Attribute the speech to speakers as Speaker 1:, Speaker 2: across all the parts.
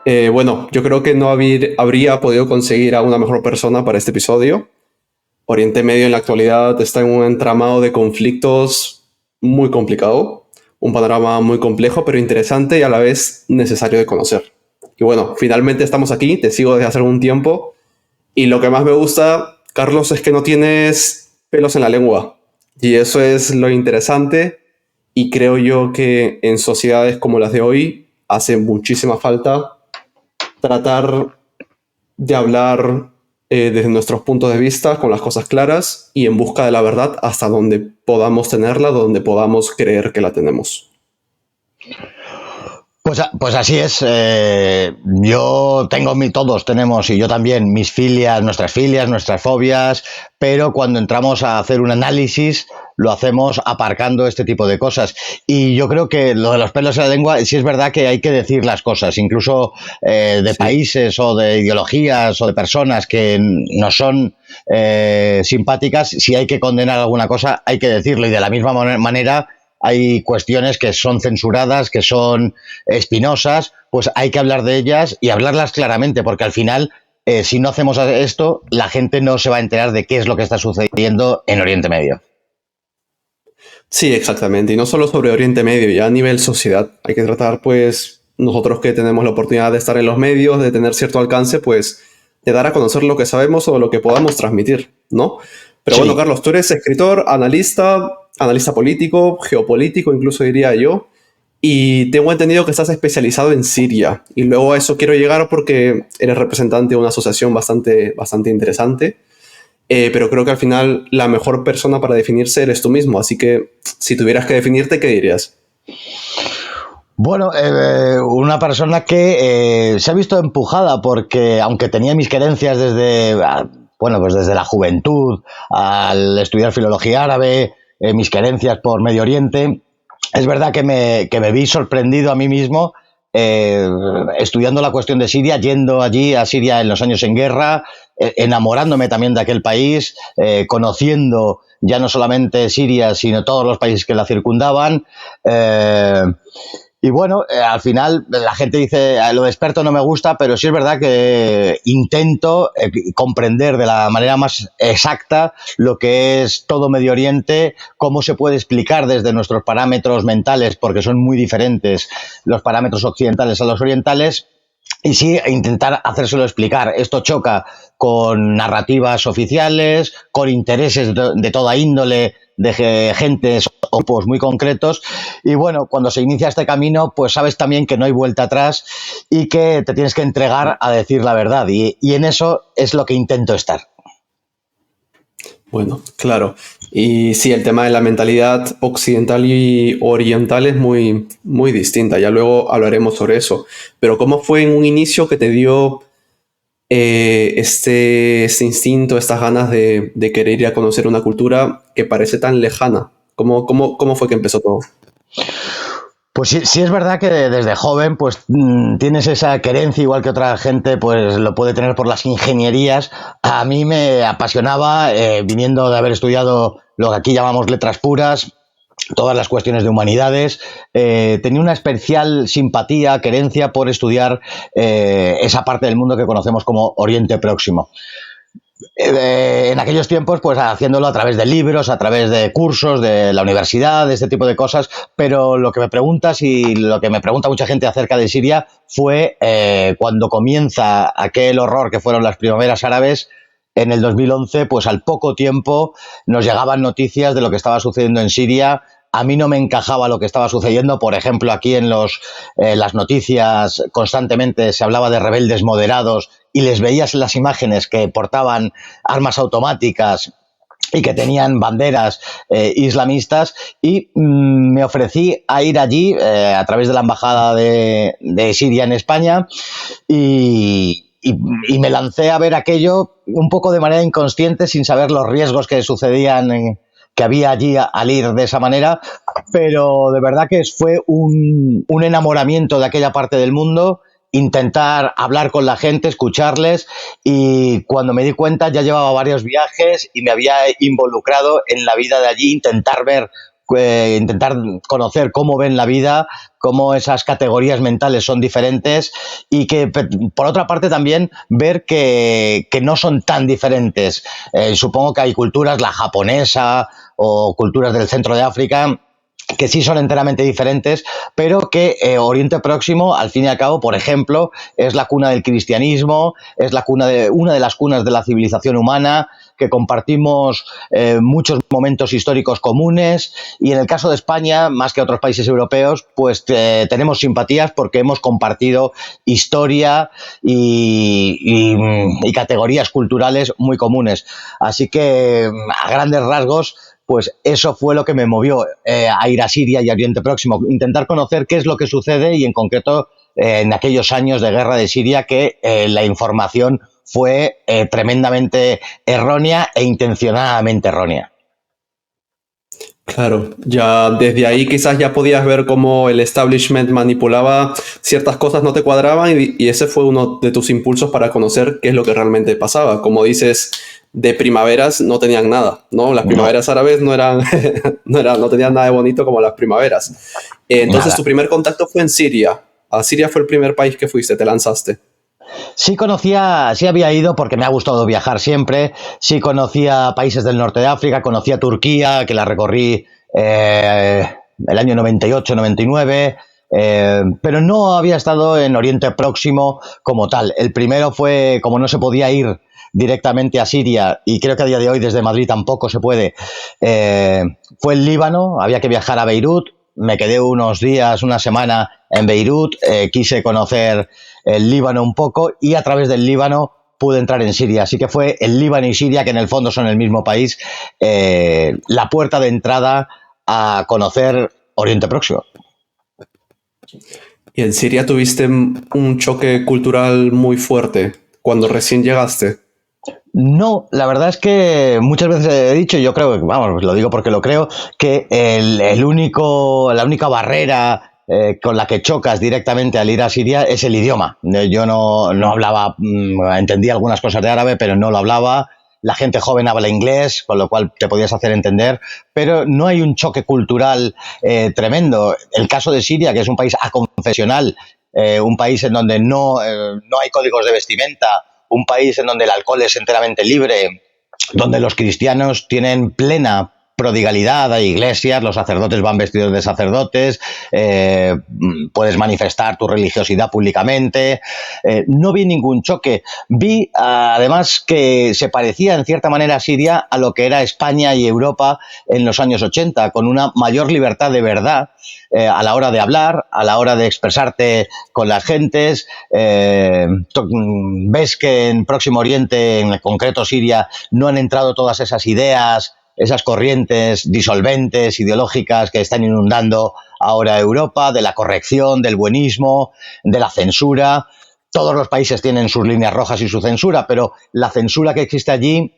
Speaker 1: Bueno, yo creo que no habría podido conseguir a una mejor persona para este episodio. Oriente Medio en la actualidad está en un entramado de conflictos muy complicado, un panorama muy complejo, pero interesante y a la vez necesario de conocer. Y bueno, finalmente estamos aquí, te sigo desde hace algún tiempo, y lo que más me gusta, Carlos, es que no tienes pelos en la lengua. Y eso es lo interesante, y creo yo que en sociedades como las de hoy hace muchísima falta tratar de hablar desde nuestros puntos de vista, con las cosas claras y en busca de la verdad hasta donde podamos tenerla, donde podamos creer que la tenemos.
Speaker 2: Pues así es. Yo tengo todos tenemos, y yo también, mis filias, nuestras fobias, pero cuando entramos a hacer un análisis, lo hacemos aparcando este tipo de cosas. Y yo creo que lo de los pelos en la lengua, sí es verdad que hay que decir las cosas, incluso de
Speaker 1: Sí,
Speaker 2: países o de ideologías o de personas que no son simpáticas, si hay que condenar alguna cosa, hay que decirlo. Y de la misma manera hay cuestiones que son censuradas, que son espinosas, pues hay que hablar de ellas y hablarlas claramente, porque al final, si no hacemos esto, la gente no se va a enterar de qué es lo que está sucediendo en Oriente Medio.
Speaker 1: sí, exactamente. Y no solo sobre Oriente Medio, ya a nivel sociedad. Hay que tratar, pues, nosotros que tenemos la oportunidad de estar en los medios, de tener cierto alcance, pues, de dar a conocer lo que sabemos o lo que podamos transmitir, ¿no? Pero bueno,
Speaker 2: Sí,
Speaker 1: Carlos, tú eres escritor, analista político, geopolítico, incluso diría yo. Y tengo entendido que estás especializado en Siria. Y luego a eso quiero llegar porque eres representante de una asociación bastante interesante. Pero creo que al final la mejor persona para definirse eres tú mismo. Así que si tuvieras que definirte, ¿qué dirías?
Speaker 2: bueno, una persona que se ha visto empujada porque, aunque tenía mis creencias bueno, pues desde la juventud, al estudiar filología árabe, mis creencias por Medio Oriente, es verdad que me vi sorprendido a mí mismo eh, estudiando la cuestión de Siria, yendo allí a Siria en los años en guerra, enamorándome también de aquel país, conociendo ya no solamente Siria, sino todos los países que la circundaban. Eh, y bueno, al final la gente dice, lo de experto no me gusta, pero sí es verdad que intento comprender de la manera más exacta lo que es todo Medio Oriente, cómo se puede explicar desde nuestros parámetros mentales, porque son muy diferentes los parámetros occidentales a los orientales, y sí, intentar hacérselo explicar. Esto choca con narrativas oficiales, con intereses de toda índole, de gentes o pues muy concretos. Y bueno, cuando se inicia este camino, pues sabes también que no hay vuelta atrás y que te tienes que entregar a decir la verdad. Y en eso es lo que intento estar.
Speaker 1: Bueno, claro. Y sí, el tema de la mentalidad occidental y oriental es muy distinta. Ya luego hablaremos sobre eso. Pero ¿cómo fue en un inicio que te dio este instinto, estas ganas de querer ir a conocer una cultura que parece tan lejana? ¿Cómo fue que empezó todo?
Speaker 2: Pues sí, sí es verdad que desde joven pues tienes esa querencia, igual que otra gente pues lo puede tener por las ingenierías. A mí me apasionaba, viniendo de haber estudiado lo que aquí llamamos letras puras, todas las cuestiones de humanidades, tenía una especial simpatía, querencia por estudiar esa parte del mundo que conocemos como Oriente Próximo. En aquellos tiempos, pues haciéndolo a través de libros, a través de cursos de la universidad, de este tipo de cosas, pero lo que me preguntas y lo que me pregunta mucha gente acerca de Siria fue cuando comienza aquel horror que fueron las primaveras árabes en el 2011, pues al poco tiempo nos llegaban noticias de lo que estaba sucediendo en Siria. A mí no me encajaba lo que estaba sucediendo. Por ejemplo, aquí en las noticias constantemente se hablaba de rebeldes moderados y les veías en las imágenes que portaban armas automáticas y que tenían banderas islamistas, y me ofrecí a ir allí a través de la embajada de Siria en España, y me lancé a ver aquello un poco de manera inconsciente, sin saber los riesgos que sucedían que había allí al ir de esa manera, pero de verdad que fue un enamoramiento de aquella parte del mundo, intentar hablar con la gente, escucharles, y cuando me di cuenta ya llevaba varios viajes y me había involucrado en la vida de allí, intentar ver intentar conocer cómo ven la vida, cómo esas categorías mentales son diferentes y que, por otra parte, también ver que no son tan diferentes. Supongo que hay culturas, la japonesa o culturas del centro de África, que sí son enteramente diferentes, pero que Oriente Próximo, al fin y al cabo, por ejemplo, es la cuna del cristianismo, es la cuna de una de las cunas de la civilización humana, que compartimos muchos momentos históricos comunes, y en el caso de España, más que otros países europeos, pues tenemos simpatías porque hemos compartido historia y categorías culturales muy comunes. Así que, a grandes rasgos, pues eso fue lo que me movió a ir a Siria y a Oriente Próximo, intentar conocer qué es lo que sucede y en concreto en aquellos años de guerra de Siria que la información fue tremendamente errónea e intencionadamente errónea.
Speaker 1: Claro, ya desde ahí quizás ya podías ver cómo el establishment manipulaba ciertas cosas, no te cuadraban y ese fue uno de tus impulsos para conocer qué es lo que realmente pasaba. Como dices, de primaveras no tenían nada, ¿no? Las
Speaker 2: No,
Speaker 1: primaveras árabes no eran, no tenían nada de bonito como las primaveras. Entonces tu
Speaker 2: nada.
Speaker 1: primer contacto fue en Siria. A Siria fue el primer país que fuiste, te lanzaste.
Speaker 2: Sí conocía, sí había ido porque me ha gustado viajar siempre, sí conocía países del norte de África, conocía Turquía, que la recorrí el año 98, 99, pero no había estado en Oriente Próximo como tal. El primero fue, como no se podía ir directamente a Siria, y creo que a día de hoy desde Madrid tampoco se puede, fue el Líbano, había que viajar a Beirut, me quedé unos días, una semana en Beirut, quise conocer el Líbano un poco y a través del Líbano pude entrar en Siria. Así que fue el Líbano y Siria, que en el fondo son el mismo país, la puerta de entrada a conocer Oriente Próximo.
Speaker 1: Y en Siria tuviste un choque cultural muy fuerte cuando recién llegaste.
Speaker 2: No, la verdad es que muchas veces he dicho, yo creo, vamos, lo digo porque lo creo, que la única barrera con la que chocas directamente al ir a Siria es el idioma. Yo no hablaba, entendía algunas cosas de árabe, pero no lo hablaba. La gente joven habla inglés, con lo cual te podías hacer entender, pero no hay un choque cultural tremendo. El caso de Siria, que es un país aconfesional, un país en donde no hay códigos de vestimenta, un país en donde el alcohol es enteramente libre, donde los cristianos tienen plena prodigalidad, hay iglesias, los sacerdotes van vestidos de sacerdotes, puedes manifestar tu religiosidad públicamente. No vi ningún choque. Vi, además, que se parecía en cierta manera a Siria a lo que era España y Europa en los años 80, con una mayor libertad de verdad a la hora de hablar, a la hora de expresarte con las gentes. Ves que en Próximo Oriente, en concreto Siria, no han entrado todas esas ideas, esas corrientes disolventes, ideológicas que están inundando ahora Europa, de la corrección, del buenismo, de la censura. Todos los países tienen sus líneas rojas y su censura, pero la censura que existe allí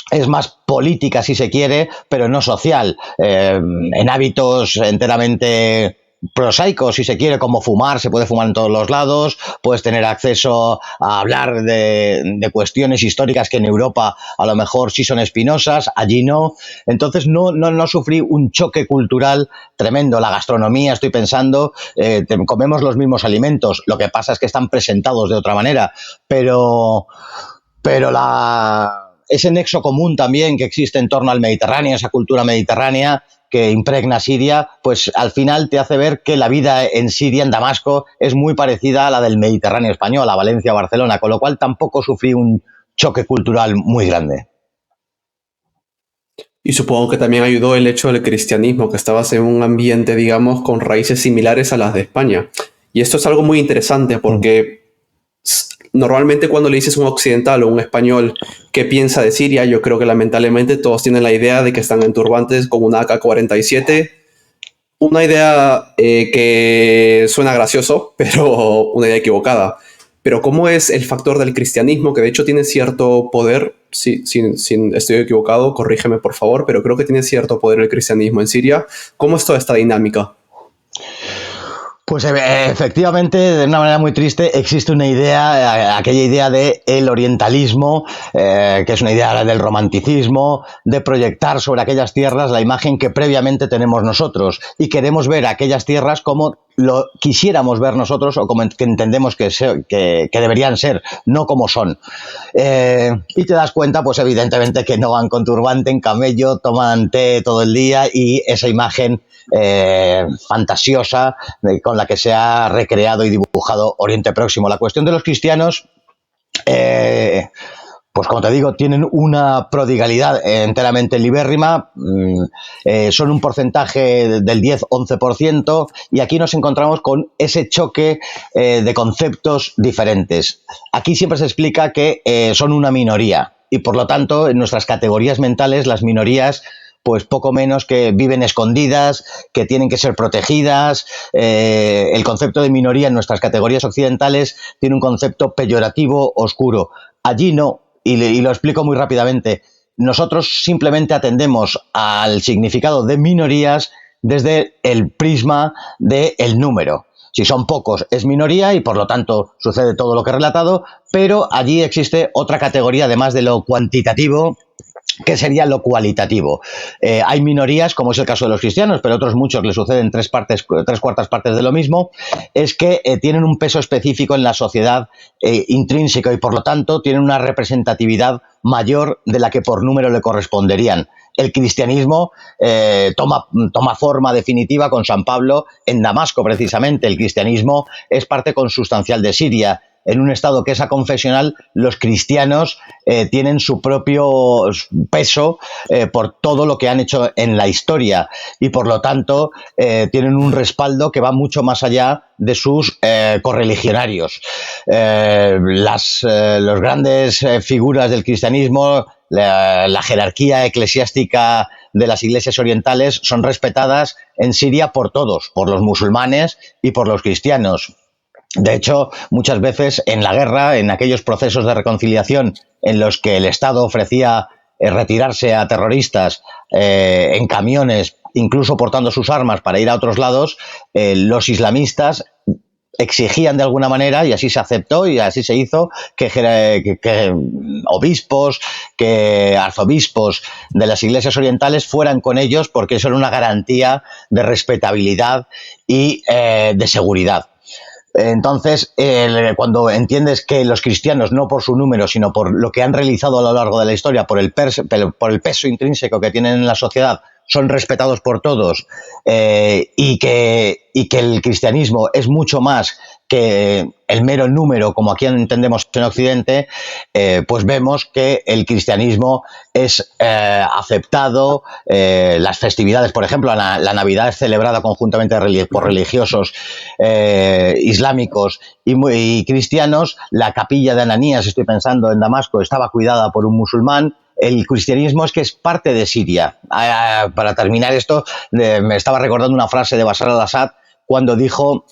Speaker 2: es más política, si se quiere, pero no social, en hábitos enteramente prosaicos, si se quiere, como fumar, se puede fumar en todos los lados, puedes tener acceso a hablar de cuestiones históricas que en Europa a lo mejor sí son espinosas, allí no. Entonces no sufrí un choque cultural tremendo. La gastronomía, estoy pensando, comemos los mismos alimentos, lo que pasa es que están presentados de otra manera, pero ese nexo común también que existe en torno al Mediterráneo, esa cultura mediterránea que impregna Siria, pues al final te hace ver que la vida en Siria, en Damasco, es muy parecida a la del Mediterráneo español, a Valencia o Barcelona, con lo cual tampoco sufrí un choque cultural muy grande.
Speaker 1: Y supongo que también ayudó el hecho del cristianismo, que estabas en un ambiente, digamos, con raíces similares a las de España. Y esto es algo muy interesante porque normalmente cuando le dices a un occidental o un español qué piensa de Siria, yo creo que lamentablemente todos tienen la idea de que están en turbantes con una AK-47. Una idea que suena gracioso, pero una idea equivocada. Pero ¿cómo es el factor del cristianismo, que de hecho tiene cierto poder? Si estoy equivocado, corrígeme por favor, pero creo que tiene cierto poder el cristianismo en Siria. ¿Cómo es toda esta dinámica?
Speaker 2: Pues efectivamente, de una manera muy triste, existe una idea, aquella idea de el orientalismo, que es una idea del romanticismo, de proyectar sobre aquellas tierras la imagen que previamente tenemos nosotros y queremos ver aquellas tierras como lo quisiéramos ver nosotros o como que entendemos que deberían ser, no como son. Y te das cuenta, pues evidentemente, que no van con turbante, en camello, toman té todo el día y esa imagen fantasiosa con la que se ha recreado y dibujado Oriente Próximo. La cuestión de los cristianos, pues como te digo, tienen una prodigalidad enteramente libérrima, son un porcentaje del 10-11%, y aquí nos encontramos con ese choque de conceptos diferentes. Aquí siempre se explica que son una minoría y por lo tanto en nuestras categorías mentales las minorías pues poco menos que viven escondidas, que tienen que ser protegidas. El concepto de minoría en nuestras categorías occidentales tiene un concepto peyorativo, oscuro. Allí no, y lo explico muy rápidamente. Nosotros simplemente atendemos al significado de minorías desde el prisma del número. Si son pocos es minoría y por lo tanto sucede todo lo que he relatado, pero allí existe otra categoría además de lo cuantitativo, que sería lo cualitativo. Hay minorías, como es el caso de los cristianos, pero a otros muchos les suceden tres cuartas partes de lo mismo, es que tienen un peso específico en la sociedad intrínseco y por lo tanto tienen una representatividad mayor de la que por número le corresponderían. El cristianismo toma forma definitiva con San Pablo en Damasco, precisamente. El cristianismo es parte consustancial de Siria. En un estado que es aconfesional, los cristianos tienen su propio peso por todo lo que han hecho en la historia y por lo tanto tienen un respaldo que va mucho más allá de sus correligionarios. Los grandes figuras del cristianismo, la jerarquía eclesiástica de las iglesias orientales son respetadas en Siria por todos, por los musulmanes y por los cristianos. De hecho, muchas veces en la guerra, en aquellos procesos de reconciliación en los que el Estado ofrecía retirarse a terroristas en camiones, incluso portando sus armas para ir a otros lados, los islamistas exigían de alguna manera, y así se aceptó y así se hizo, que obispos, que arzobispos de las iglesias orientales fueran con ellos, porque eso era una garantía de respetabilidad y de seguridad. Entonces, cuando entiendes que los cristianos, no por su número, sino por lo que han realizado a lo largo de la historia, por el peso intrínseco que tienen en la sociedad, son respetados por todos, y que el cristianismo es mucho más que el mero número, como aquí entendemos en Occidente, pues vemos que el cristianismo es aceptado. Las festividades, por ejemplo, la Navidad es celebrada conjuntamente por religiosos islámicos y cristianos. La capilla de Ananías, estoy pensando en Damasco, estaba cuidada por un musulmán. El cristianismo es que es parte de Siria. Para terminar esto, me estaba recordando una frase de Bashar al-Assad cuando dijo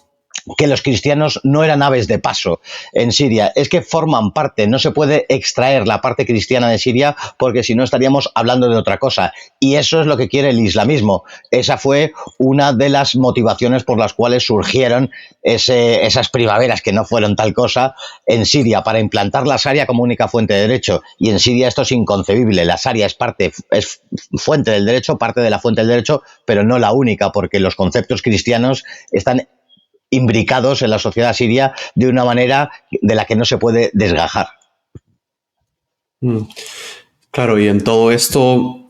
Speaker 2: que los cristianos no eran aves de paso en Siria, es que forman parte, no se puede extraer la parte cristiana de Siria porque si no estaríamos hablando de otra cosa, y eso es lo que quiere el islamismo. Esa fue una de las motivaciones por las cuales surgieron esas primaveras, que no fueron tal cosa, en Siria, para implantar la Sharia como única fuente de derecho, y en Siria esto es inconcebible. La Sharia es fuente del derecho, parte de la fuente del derecho, pero no la única, porque los conceptos cristianos están imbricados en la sociedad siria de una manera de la que no se puede desgajar.
Speaker 1: Claro, y en todo esto,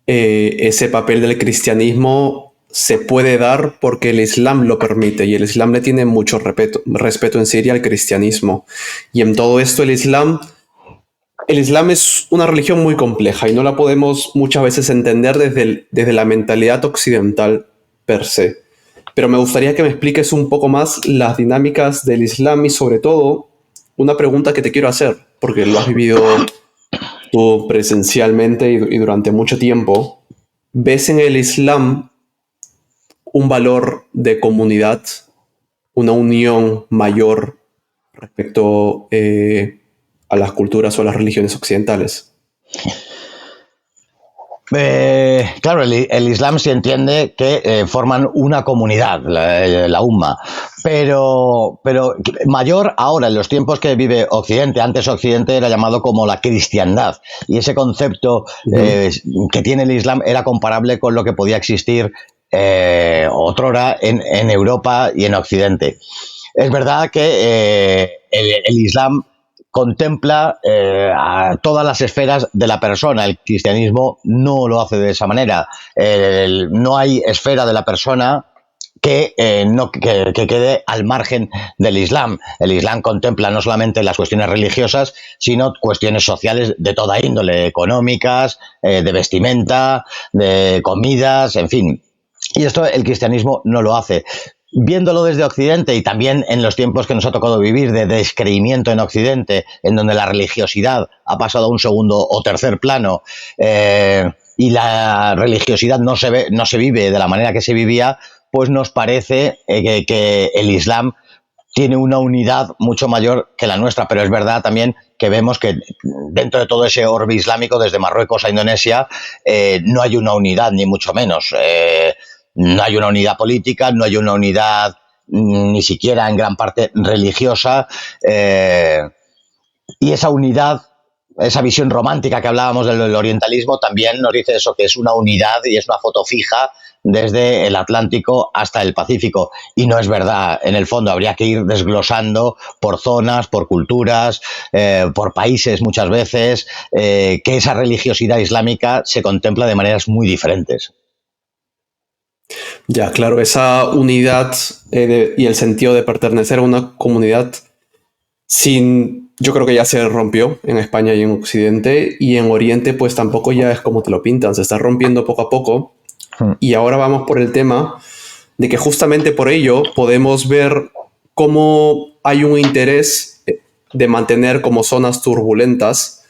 Speaker 1: ese papel del cristianismo se puede dar porque el Islam lo permite, y el Islam le tiene mucho respeto en Siria al cristianismo. Y en todo esto el Islam es una religión muy compleja y no la podemos muchas veces entender desde la mentalidad occidental per se. Pero me gustaría que me expliques un poco más las dinámicas del Islam y sobre todo una pregunta que te quiero hacer, porque lo has vivido tú presencialmente y durante mucho tiempo. ¿Ves en el Islam un valor de comunidad, una unión mayor respecto a las culturas o a las religiones occidentales?
Speaker 2: Claro, el Islam se entiende que forman una comunidad, la Umma, pero mayor ahora, en los tiempos que vive Occidente. Antes Occidente era llamado como la cristiandad, y ese concepto que tiene el Islam era comparable con lo que podía existir otrora en Europa y en Occidente. Es verdad que el Islam contempla a todas las esferas de la persona. El cristianismo no lo hace de esa manera. No hay esfera de la persona que quede al margen del Islam. El Islam contempla no solamente las cuestiones religiosas, sino cuestiones sociales de toda índole, económicas, de vestimenta, de comidas, en fin. Y esto el cristianismo no lo hace. Viéndolo desde Occidente, y también en los tiempos que nos ha tocado vivir de descreimiento en Occidente, en donde la religiosidad ha pasado a un segundo o tercer plano, y la religiosidad no se vive de la manera que se vivía, pues nos parece que el Islam tiene una unidad mucho mayor que la nuestra. Pero es verdad también que vemos que dentro de todo ese orbe islámico, desde Marruecos a Indonesia, no hay una unidad, ni mucho menos. No hay una unidad política, no hay una unidad ni siquiera en gran parte religiosa, y esa unidad, esa visión romántica que hablábamos del orientalismo, también nos dice eso, que es una unidad y es una foto fija desde el Atlántico hasta el Pacífico. Y no es verdad. En el fondo habría que ir desglosando por zonas, por culturas, por países muchas veces, que esa religiosidad islámica se contempla de maneras muy diferentes.
Speaker 1: Ya, claro, esa unidad y el sentido de pertenecer a una comunidad yo creo que ya se rompió en España y en Occidente, y en Oriente pues tampoco ya es como te lo pintan, se está rompiendo poco a poco. Y ahora vamos por el tema de que justamente por ello podemos ver cómo hay un interés de mantener como zonas turbulentas,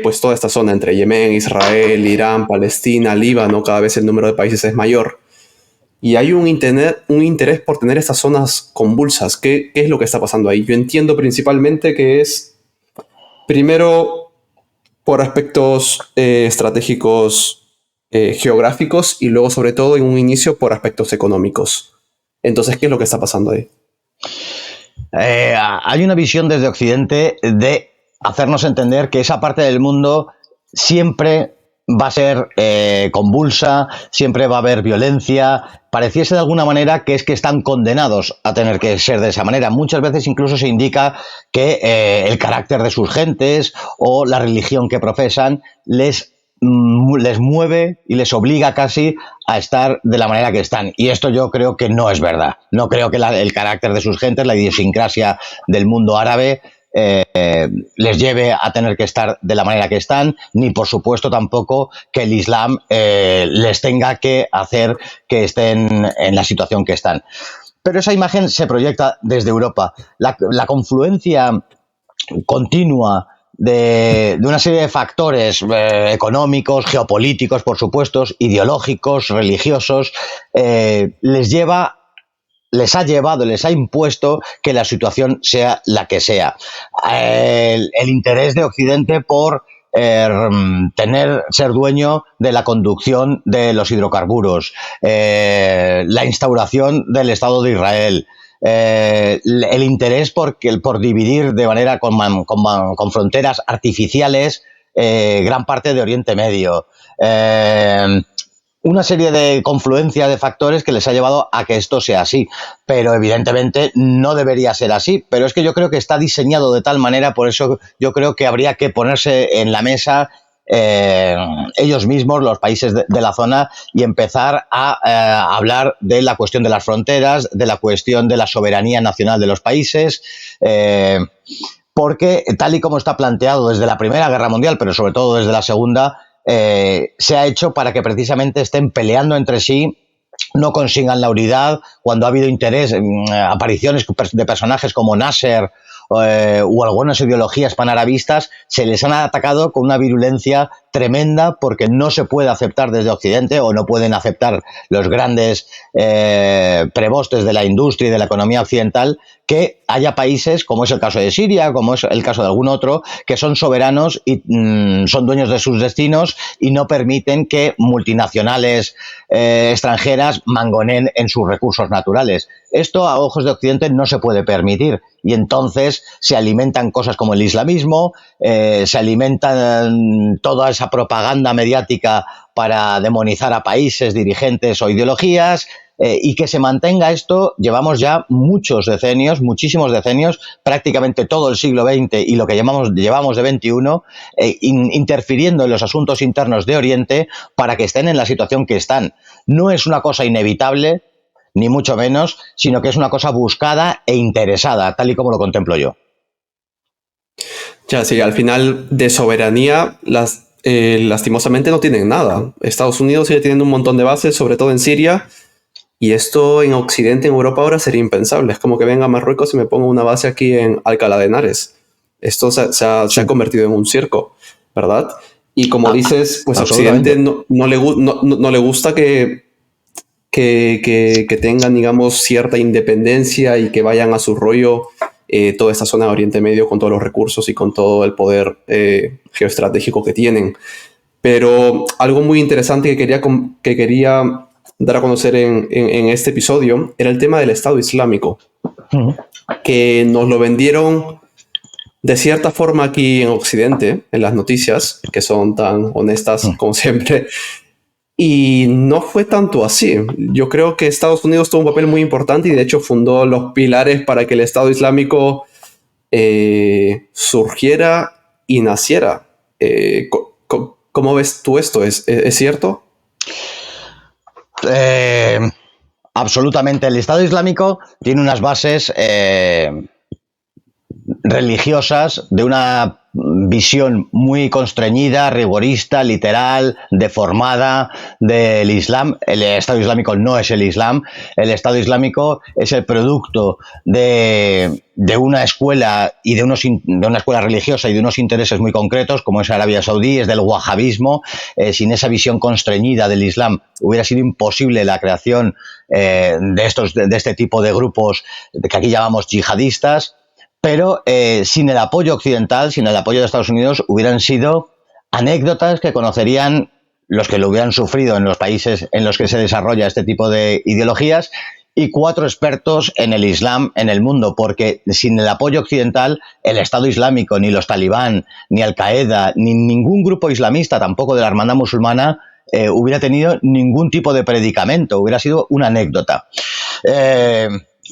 Speaker 1: pues toda esta zona entre Yemen, Israel, Irán, Palestina, Líbano. Cada vez el número de países es mayor. Y hay un interés por tener estas zonas convulsas. ¿Qué es lo que está pasando ahí? Yo entiendo principalmente que es, primero, por aspectos estratégicos, geográficos, y luego, sobre todo, en un inicio, por aspectos económicos. Entonces, ¿qué es lo que está pasando ahí?
Speaker 2: Hay una visión desde Occidente de hacernos entender que esa parte del mundo siempre va a ser convulsa, siempre va a haber violencia. Pareciese de alguna manera que están condenados a tener que ser de esa manera. Muchas veces incluso se indica que el carácter de sus gentes o la religión que profesan les mueve y les obliga casi a estar de la manera que están. Y esto yo creo que no es verdad. No creo que el carácter de sus gentes, la idiosincrasia del mundo árabe, les lleve a tener que estar de la manera que están, ni por supuesto tampoco que el Islam les tenga que hacer que estén en la situación que están. Pero esa imagen se proyecta desde Europa. La confluencia continua de una serie de factores económicos, geopolíticos, por supuesto, ideológicos, religiosos, les ha impuesto que la situación sea la que sea. El interés de Occidente por ser dueño de la conducción de los hidrocarburos, la instauración del Estado de Israel, el interés por dividir de manera con fronteras artificiales gran parte de Oriente Medio. Una serie de confluencia de factores que les ha llevado a que esto sea así, pero evidentemente no debería ser así. Pero es que yo creo que está diseñado de tal manera, por eso yo creo que habría que ponerse en la mesa ellos mismos, los países de la zona, y empezar a hablar de la cuestión de las fronteras, de la cuestión de la soberanía nacional de los países, porque tal y como está planteado desde la Primera Guerra Mundial, pero sobre todo desde la Segunda, se ha hecho para que precisamente estén peleando entre sí, no consigan la unidad. Cuando ha habido interés, apariciones de personajes como Nasser o algunas ideologías panarabistas, se les han atacado con una virulencia tremenda porque no se puede aceptar desde Occidente, o no pueden aceptar los grandes prebostes de la industria y de la economía occidental, que haya países, como es el caso de Siria, como es el caso de algún otro, que son soberanos y son dueños de sus destinos y no permiten que multinacionales extranjeras mangoneen en sus recursos naturales. Esto a ojos de Occidente no se puede permitir, y entonces se alimentan cosas como el islamismo, se alimentan toda esa propaganda mediática para demonizar a países, dirigentes o ideologías, y que se mantenga esto. Llevamos ya muchos decenios, muchísimos decenios, prácticamente todo el siglo XX y lo que llevamos de XXI, interfiriendo en los asuntos internos de Oriente para que estén en la situación que están. No es una cosa inevitable, ni mucho menos, sino que es una cosa buscada e interesada, tal y como lo contemplo yo.
Speaker 1: Ya, sí, al final de soberanía, lastimosamente no tienen nada. Estados Unidos sigue teniendo un montón de bases, sobre todo en Siria, y esto en Occidente, en Europa ahora sería impensable. Es como que venga a Marruecos y me ponga una base aquí en Alcalá de Henares. Esto se ha convertido en un circo, ¿verdad? Y como dices, pues a Occidente no le gusta que tengan, digamos, cierta independencia y que vayan a su rollo toda esta zona de Oriente Medio con todos los recursos y con todo el poder geoestratégico que tienen. Pero algo muy interesante que quería dar a conocer en este episodio era el tema del Estado Islámico, que nos lo vendieron de cierta forma aquí en Occidente, en las noticias, que son tan honestas como siempre, y no fue tanto así. Yo creo que Estados Unidos tuvo un papel muy importante y de hecho fundó los pilares para que el Estado Islámico surgiera y naciera. ¿Cómo ves tú esto? ¿Es cierto?
Speaker 2: Absolutamente. El Estado Islámico tiene unas bases religiosas de una visión muy constreñida, rigorista, literal, deformada del Islam. El Estado Islámico no es el Islam. El Estado Islámico es el producto de una escuela y de una escuela religiosa y de unos intereses muy concretos, como es Arabia Saudí, es del wahabismo. Sin esa visión constreñida del Islam hubiera sido imposible la creación de este tipo de grupos que aquí llamamos yihadistas. Pero sin el apoyo occidental, sin el apoyo de Estados Unidos, hubieran sido anécdotas que conocerían los que lo hubieran sufrido en los países en los que se desarrolla este tipo de ideologías, y 4 expertos en el Islam en el mundo, porque sin el apoyo occidental, el Estado Islámico, ni los talibán, ni Al-Qaeda, ni ningún grupo islamista, tampoco de la Hermandad Musulmana, hubiera tenido ningún tipo de predicamento, hubiera sido una anécdota.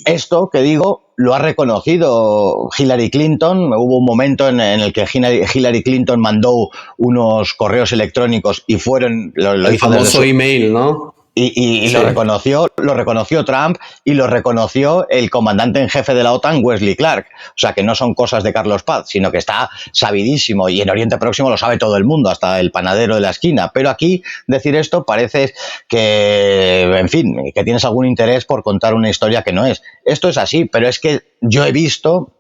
Speaker 2: Esto que digo lo ha reconocido Hillary Clinton. Hubo un momento en el que Hillary Clinton mandó unos correos electrónicos y fueron...
Speaker 1: El famoso email, ¿no?
Speaker 2: Y sí. lo reconoció Trump, y lo reconoció el comandante en jefe de la OTAN, Wesley Clark. O sea, que no son cosas de Carlos Paz, sino que está sabidísimo, y en Oriente Próximo lo sabe todo el mundo, hasta el panadero de la esquina. Pero aquí decir esto parece que, en fin, que tienes algún interés por contar una historia que no es. Esto es así, pero es que yo he visto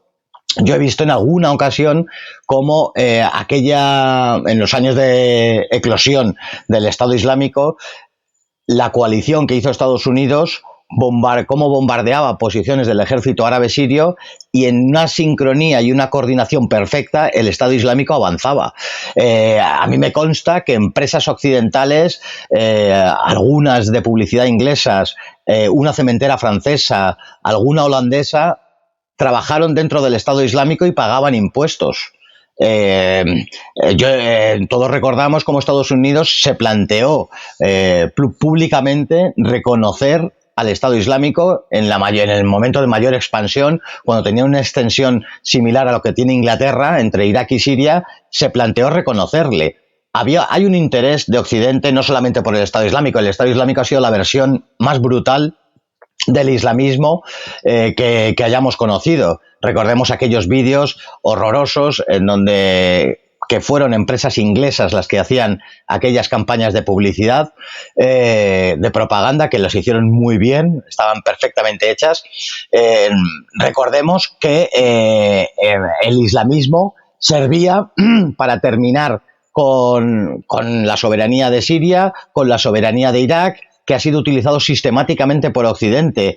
Speaker 2: en alguna ocasión cómo en los años de eclosión del Estado Islámico, la coalición que hizo Estados Unidos, cómo bombardeaba posiciones del ejército árabe sirio, y en una sincronía y una coordinación perfecta el Estado Islámico avanzaba. A mí me consta que empresas occidentales, algunas de publicidad inglesas, una cementera francesa, alguna holandesa, trabajaron dentro del Estado Islámico y pagaban impuestos. Todos recordamos cómo Estados Unidos se planteó públicamente reconocer al Estado Islámico en el momento de mayor expansión, cuando tenía una extensión similar a lo que tiene Inglaterra entre Irak y Siria. Se planteó reconocerle. Hay un interés de Occidente no solamente por el Estado Islámico. El Estado Islámico ha sido la versión más brutal del islamismo que hayamos conocido. Recordemos aquellos vídeos horrorosos en donde que fueron empresas inglesas las que hacían aquellas campañas de publicidad, de propaganda, que las hicieron muy bien, estaban perfectamente hechas. Recordemos que el islamismo servía para terminar con la soberanía de Siria, con la soberanía de Irak, que ha sido utilizado sistemáticamente por Occidente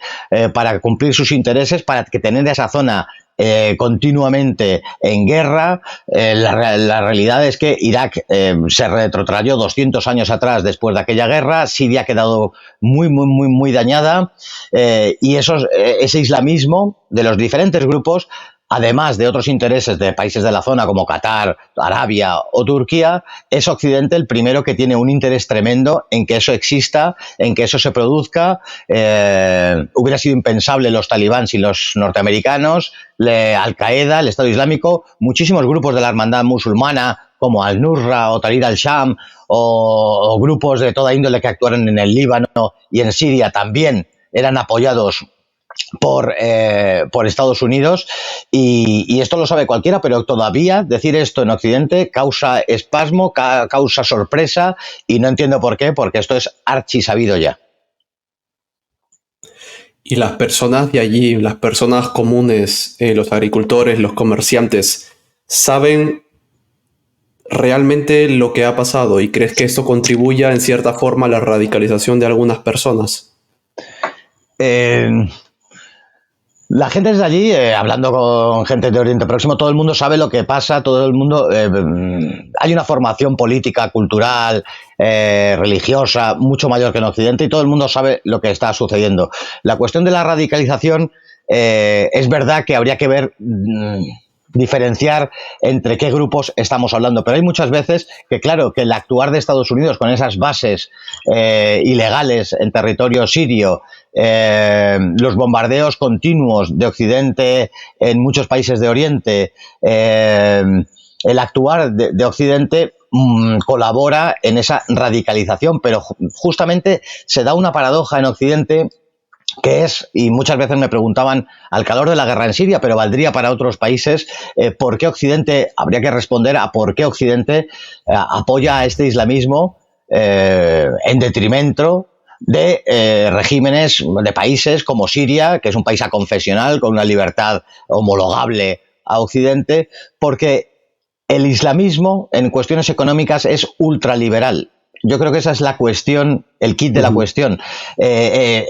Speaker 2: para cumplir sus intereses, para que tener esa zona continuamente en guerra. La realidad es que Irak se retrotrayó 200 años atrás después de aquella guerra. Siria ha quedado muy dañada, y ese islamismo de los diferentes grupos, además de otros intereses de países de la zona como Qatar, Arabia o Turquía, es Occidente el primero que tiene un interés tremendo en que eso exista, en que eso se produzca. Hubiera sido impensable los talibán sin los norteamericanos, Al-Qaeda, el Estado Islámico, muchísimos grupos de la hermandad musulmana como Al-Nusra o Tahrir al-Sham, o grupos de toda índole que actuaron en el Líbano y en Siria también eran apoyados por Estados Unidos, y esto lo sabe cualquiera, pero todavía decir esto en Occidente causa espasmo, causa sorpresa, y no entiendo por qué, porque esto es archisabido ya.
Speaker 1: Y las personas de allí, las personas comunes, los agricultores, los comerciantes, ¿saben realmente lo que ha pasado? ¿Y crees que esto contribuya en cierta forma a la radicalización de algunas personas?
Speaker 2: La gente desde allí, hablando con gente de Oriente Próximo, todo el mundo sabe lo que pasa, todo el mundo... hay una formación política, cultural, religiosa, mucho mayor que en Occidente, y todo el mundo sabe lo que está sucediendo. La cuestión de la radicalización, es verdad que habría que ver... diferenciar entre qué grupos estamos hablando, pero hay muchas veces que, claro, que el actuar de Estados Unidos con esas bases ilegales en territorio sirio, los bombardeos continuos de Occidente en muchos países de Oriente, el actuar de Occidente colabora en esa radicalización, pero justamente se da una paradoja en Occidente, que es, y muchas veces me preguntaban al calor de la guerra en Siria, pero valdría para otros países, ¿por qué Occidente? Habría que responder a por qué Occidente apoya a este islamismo en detrimento de regímenes, de países como Siria, que es un país aconfesional con una libertad homologable a Occidente, porque el islamismo en cuestiones económicas es ultraliberal. Yo creo que esa es la cuestión, el kit de la cuestión.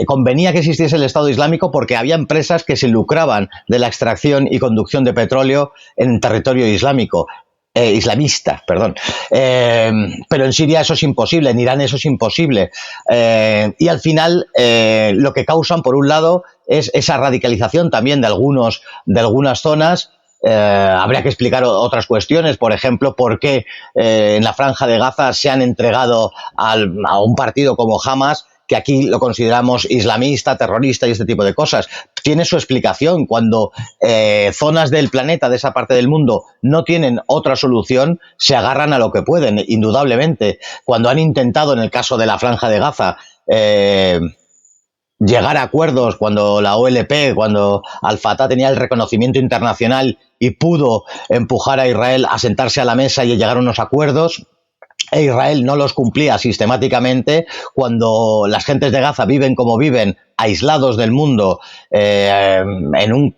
Speaker 2: Convenía que existiese el Estado Islámico porque había empresas que se lucraban de la extracción y conducción de petróleo en territorio islámico. Islamista, perdón. Pero en Siria eso es imposible, en Irán eso es imposible. Y al final lo que causan, por un lado, es esa radicalización también de algunas zonas. Habría que explicar otras cuestiones, por ejemplo, por qué en la Franja de Gaza se han entregado a un partido como Hamas, que aquí lo consideramos islamista, terrorista y este tipo de cosas. Tiene su explicación. Cuando zonas del planeta, de esa parte del mundo, no tienen otra solución, se agarran a lo que pueden, indudablemente. Cuando han intentado, en el caso de la Franja de Gaza, llegar a acuerdos, cuando la OLP, cuando Al-Fatah tenía el reconocimiento internacional y pudo empujar a Israel a sentarse a la mesa y llegar a unos acuerdos, e Israel no los cumplía sistemáticamente, cuando las gentes de Gaza viven como viven, aislados del mundo, en un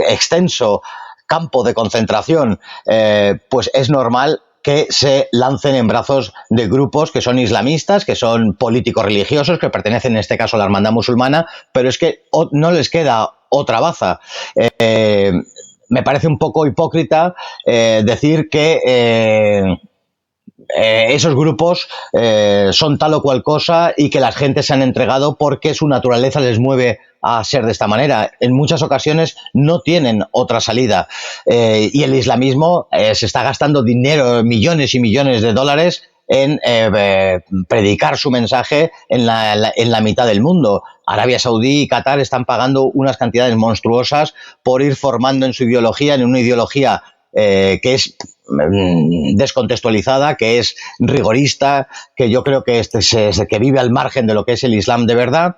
Speaker 2: extenso campo de concentración, pues es normal que se lancen en brazos de grupos que son islamistas, que son políticos religiosos, que pertenecen en este caso a la hermandad musulmana, pero es que no les queda otra baza. Me parece un poco hipócrita decir que esos grupos son tal o cual cosa y que las gentes se han entregado porque su naturaleza les mueve a ser de esta manera. En muchas ocasiones no tienen otra salida, y el islamismo se está gastando dinero, millones y millones de dólares en predicar su mensaje en la mitad del mundo. Arabia Saudí y Qatar están pagando unas cantidades monstruosas por ir formando en su ideología, en una ideología que es descontextualizada, que es rigorista, que yo creo que que vive al margen de lo que es el Islam de verdad,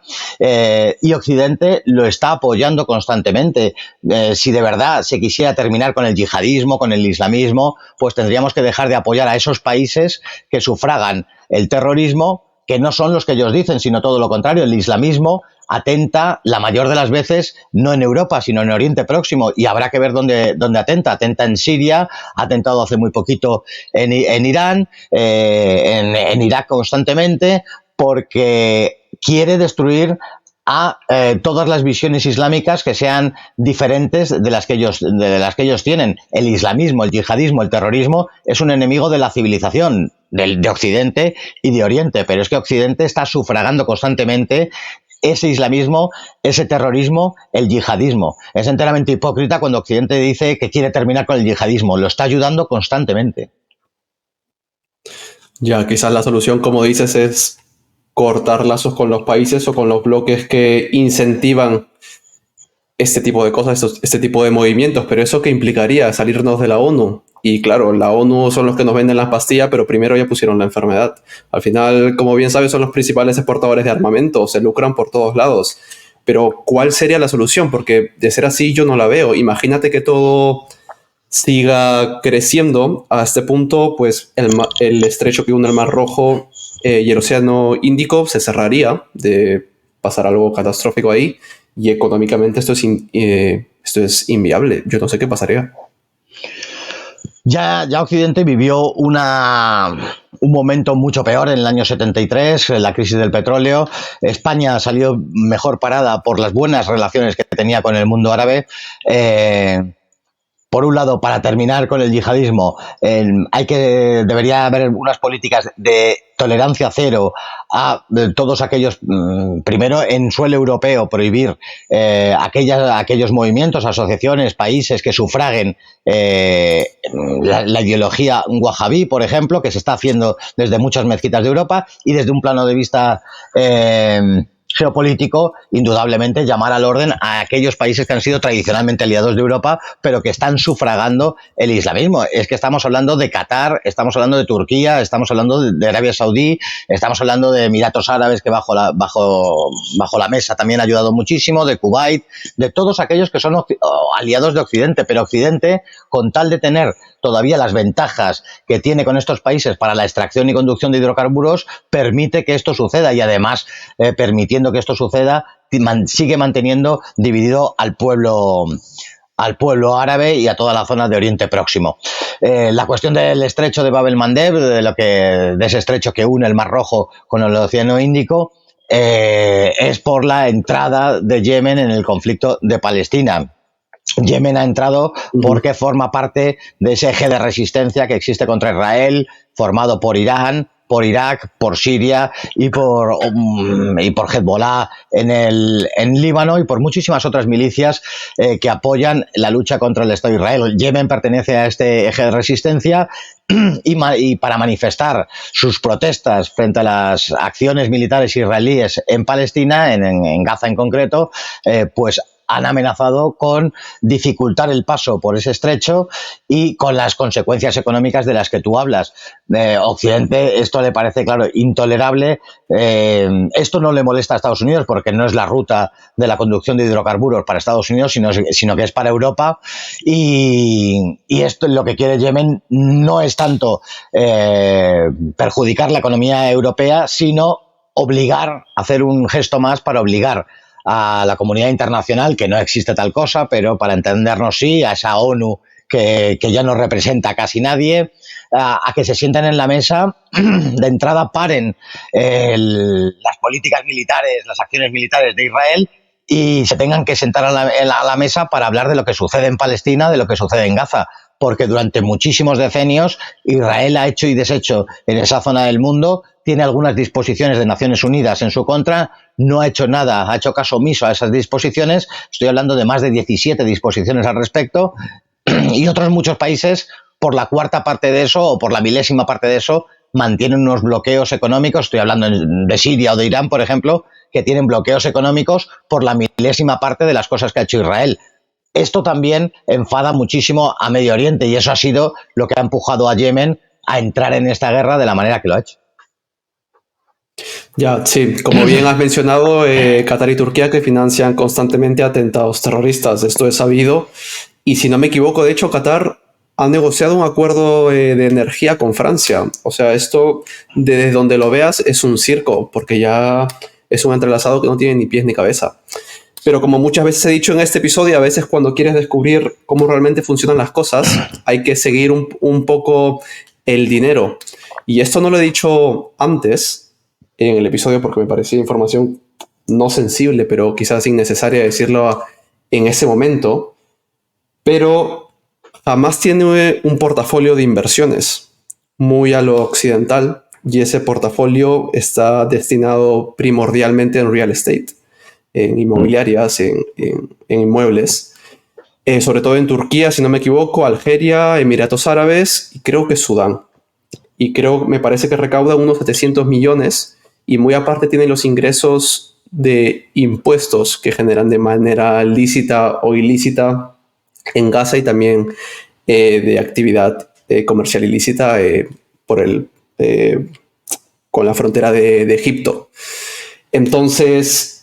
Speaker 2: y Occidente lo está apoyando constantemente. Si de verdad se quisiera terminar con el yihadismo, con el islamismo, pues tendríamos que dejar de apoyar a esos países que sufragan el terrorismo, que no son los que ellos dicen, sino todo lo contrario. El islamismo atenta la mayor de las veces no en Europa, sino en Oriente Próximo, y habrá que ver dónde atenta. Atenta en Siria, ha atentado hace muy poquito en Irán, en Irak constantemente, porque quiere destruir a todas las visiones islámicas que sean diferentes de las que ellos tienen. El islamismo, el yihadismo, el terrorismo es un enemigo de la civilización, de Occidente y de Oriente, pero es que Occidente está sufragando constantemente ese islamismo, ese terrorismo, el yihadismo. Es enteramente hipócrita cuando Occidente dice que quiere terminar con el yihadismo. Lo está ayudando constantemente.
Speaker 1: Ya, quizás la solución, como dices, es cortar lazos con los países o con los bloques que incentivan este tipo de cosas, este tipo de movimientos, pero eso que implicaría salirnos de la ONU. Y claro, la ONU son los que nos venden las pastillas, pero primero ya pusieron la enfermedad. Al final, como bien sabes, son los principales exportadores de armamento, se lucran por todos lados. Pero ¿cuál sería la solución? Porque de ser así yo no la veo. Imagínate que todo siga creciendo a este punto, pues el estrecho que une el Mar Rojo y el Océano Índico se cerraría de pasar algo catastrófico ahí, y económicamente esto es inviable. Yo no sé qué pasaría.
Speaker 2: Ya Occidente vivió un momento mucho peor en el año 73, la crisis del petróleo. España salió mejor parada por las buenas relaciones que tenía con el mundo árabe. Por un lado, para terminar con el yihadismo, debería haber unas políticas de tolerancia cero a todos aquellos, primero en suelo europeo, prohibir aquellos movimientos, asociaciones, países que sufraguen la ideología wahhabí, por ejemplo, que se está haciendo desde muchas mezquitas de Europa, y desde un plano de vista geopolítico, indudablemente llamar al orden a aquellos países que han sido tradicionalmente aliados de Europa, pero que están sufragando el islamismo. Es que estamos hablando de Qatar, estamos hablando de Turquía, estamos hablando de Arabia Saudí, estamos hablando de Emiratos Árabes, que bajo la mesa también ha ayudado muchísimo, de Kuwait, de todos aquellos que son aliados de Occidente, pero Occidente, con tal de tener todavía las ventajas que tiene con estos países para la extracción y conducción de hidrocarburos, permite que esto suceda, y además, permitiendo que esto suceda, sigue manteniendo dividido al pueblo árabe y a toda la zona de Oriente Próximo. La cuestión del estrecho de Bab el-Mandeb, de ese estrecho que une el Mar Rojo con el Océano Índico, es por la entrada de Yemen en el conflicto de Palestina. Yemen ha entrado porque forma parte de ese eje de resistencia que existe contra Israel, formado por Irán, por Irak, por Siria y por Hezbollah en Líbano, y por muchísimas otras milicias que apoyan la lucha contra el Estado de Israel. Yemen pertenece a este eje de resistencia, y para manifestar sus protestas frente a las acciones militares israelíes en Palestina, en Gaza en concreto, pues han amenazado con dificultar el paso por ese estrecho, y con las consecuencias económicas de las que tú hablas. Occidente esto le parece, claro, intolerable. Esto no le molesta a Estados Unidos, porque no es la ruta de la conducción de hidrocarburos para Estados Unidos, sino que es para Europa, y esto, lo que quiere Yemen no es tanto perjudicar la economía europea, sino hacer un gesto más para obligar a la comunidad internacional, que no existe tal cosa, pero para entendernos sí, a esa ONU que ya no representa a casi nadie, a que se sienten en la mesa, de entrada paren las políticas militares, las acciones militares de Israel, y se tengan que sentar a la mesa para hablar de lo que sucede en Palestina, de lo que sucede en Gaza, porque durante muchísimos decenios Israel ha hecho y deshecho en esa zona del mundo, tiene algunas disposiciones de Naciones Unidas en su contra, no ha hecho nada, ha hecho caso omiso a esas disposiciones. Estoy hablando de más de 17 disposiciones al respecto, y otros muchos países, por la cuarta parte de eso o por la milésima parte de eso, mantienen unos bloqueos económicos. Estoy hablando de Siria o de Irán, por ejemplo, que tienen bloqueos económicos por la milésima parte de las cosas que ha hecho Israel. Esto también enfada muchísimo a Medio Oriente, y eso ha sido lo que ha empujado a Yemen a entrar en esta guerra de la manera que lo ha hecho.
Speaker 1: Ya, sí, como bien has mencionado, Qatar y Turquía, que financian constantemente atentados terroristas, esto es sabido. Y si no me equivoco, de hecho, Qatar ha negociado un acuerdo de energía con Francia. O sea, esto, desde donde lo veas, es un circo, porque ya es un entrelazado que no tiene ni pies ni cabeza. Pero como muchas veces he dicho en este episodio, a veces cuando quieres descubrir cómo realmente funcionan las cosas, hay que seguir un poco el dinero. Y esto no lo he dicho antes en el episodio porque me parecía información no sensible, pero quizás innecesaria decirlo en ese momento. Pero Hamas tiene un portafolio de inversiones muy a lo occidental y ese portafolio está destinado primordialmente en real estate, en inmobiliarias, en inmuebles, sobre todo en Turquía, si no me equivoco, Algeria, Emiratos Árabes y creo que Sudán. Y me parece que recauda unos 700 millones y muy aparte tiene los ingresos de impuestos que generan de manera lícita o ilícita en Gaza y también de actividad comercial ilícita con la frontera de Egipto. Entonces,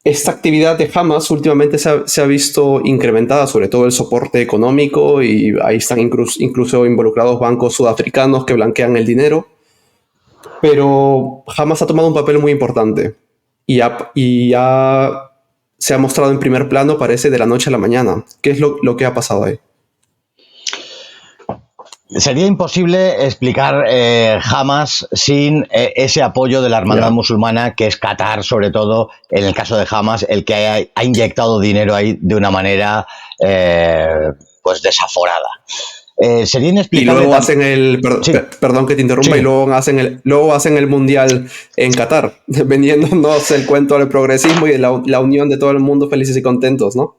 Speaker 1: esta actividad de Hamas últimamente se ha visto incrementada, sobre todo el soporte económico, y ahí están incluso involucrados bancos sudafricanos que blanquean el dinero. Pero Hamas ha tomado un papel muy importante y ya se ha mostrado en primer plano, parece, de la noche a la mañana. ¿Qué es lo que ha pasado ahí?
Speaker 2: Sería imposible explicar Hamas sin ese apoyo de la hermandad musulmana, que es Qatar, sobre todo, en el caso de Hamas, el que ha inyectado dinero ahí de una manera pues desaforada. Sería inexplicable.
Speaker 1: Y luego hacen perdón que te interrumpa, sí. Y luego hacen el mundial en Qatar, vendiéndonos el cuento del progresismo y de la unión de todo el mundo felices y contentos, ¿no?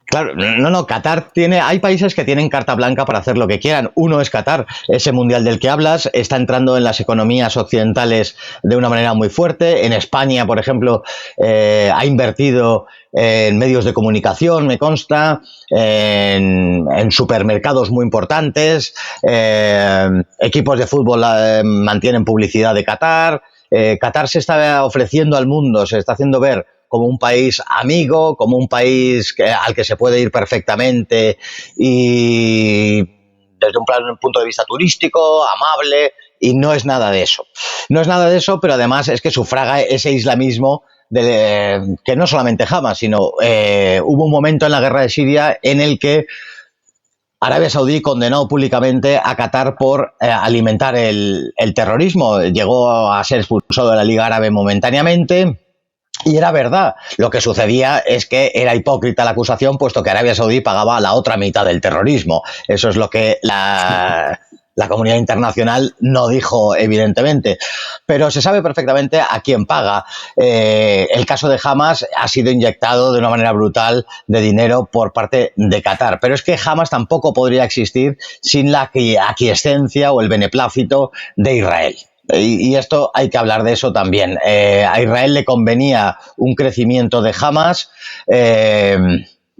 Speaker 2: Claro, no, Qatar hay países que tienen carta blanca para hacer lo que quieran. Uno es Qatar, ese mundial del que hablas, está entrando en las economías occidentales de una manera muy fuerte. En España, por ejemplo, ha invertido en medios de comunicación, me consta, en supermercados muy importantes, equipos de fútbol mantienen publicidad de Qatar. Qatar se está ofreciendo al mundo, se está haciendo ver como un país amigo, como un país al que se puede ir perfectamente y desde un punto de vista turístico, amable, y no es nada de eso. No es nada de eso, pero además es que sufraga ese islamismo que no solamente Hamas, sino hubo un momento en la guerra de Siria en el que Arabia Saudí condenó públicamente a Qatar por alimentar el terrorismo. Llegó a ser expulsado de la Liga Árabe momentáneamente. Y era verdad. Lo que sucedía es que era hipócrita la acusación, puesto que Arabia Saudí pagaba la otra mitad del terrorismo. Eso es lo que la comunidad internacional no dijo, evidentemente. Pero se sabe perfectamente a quién paga. El caso de Hamas ha sido inyectado de una manera brutal de dinero por parte de Qatar. Pero es que Hamas tampoco podría existir sin la aquiescencia o el beneplácito de Israel. Y esto hay que hablar de eso también. A Israel le convenía un crecimiento de Hamas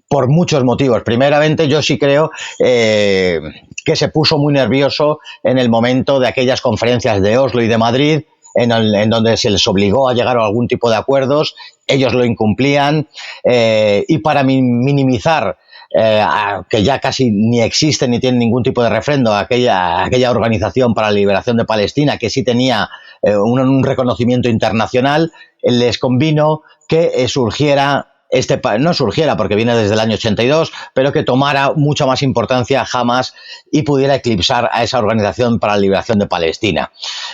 Speaker 2: por muchos motivos. Primeramente, yo sí creo que se puso muy nervioso en el momento de aquellas conferencias de Oslo y de Madrid, en donde se les obligó a llegar a algún tipo de acuerdos. Ellos lo incumplían y para minimizar que ya casi ni existe ni tiene ningún tipo de refrendo aquella organización para la liberación de Palestina, que sí tenía un reconocimiento internacional, les convino que surgiera no surgiera porque viene desde el año 82, pero que tomara mucha más importancia Hamas y pudiera eclipsar a esa organización para la liberación de Palestina.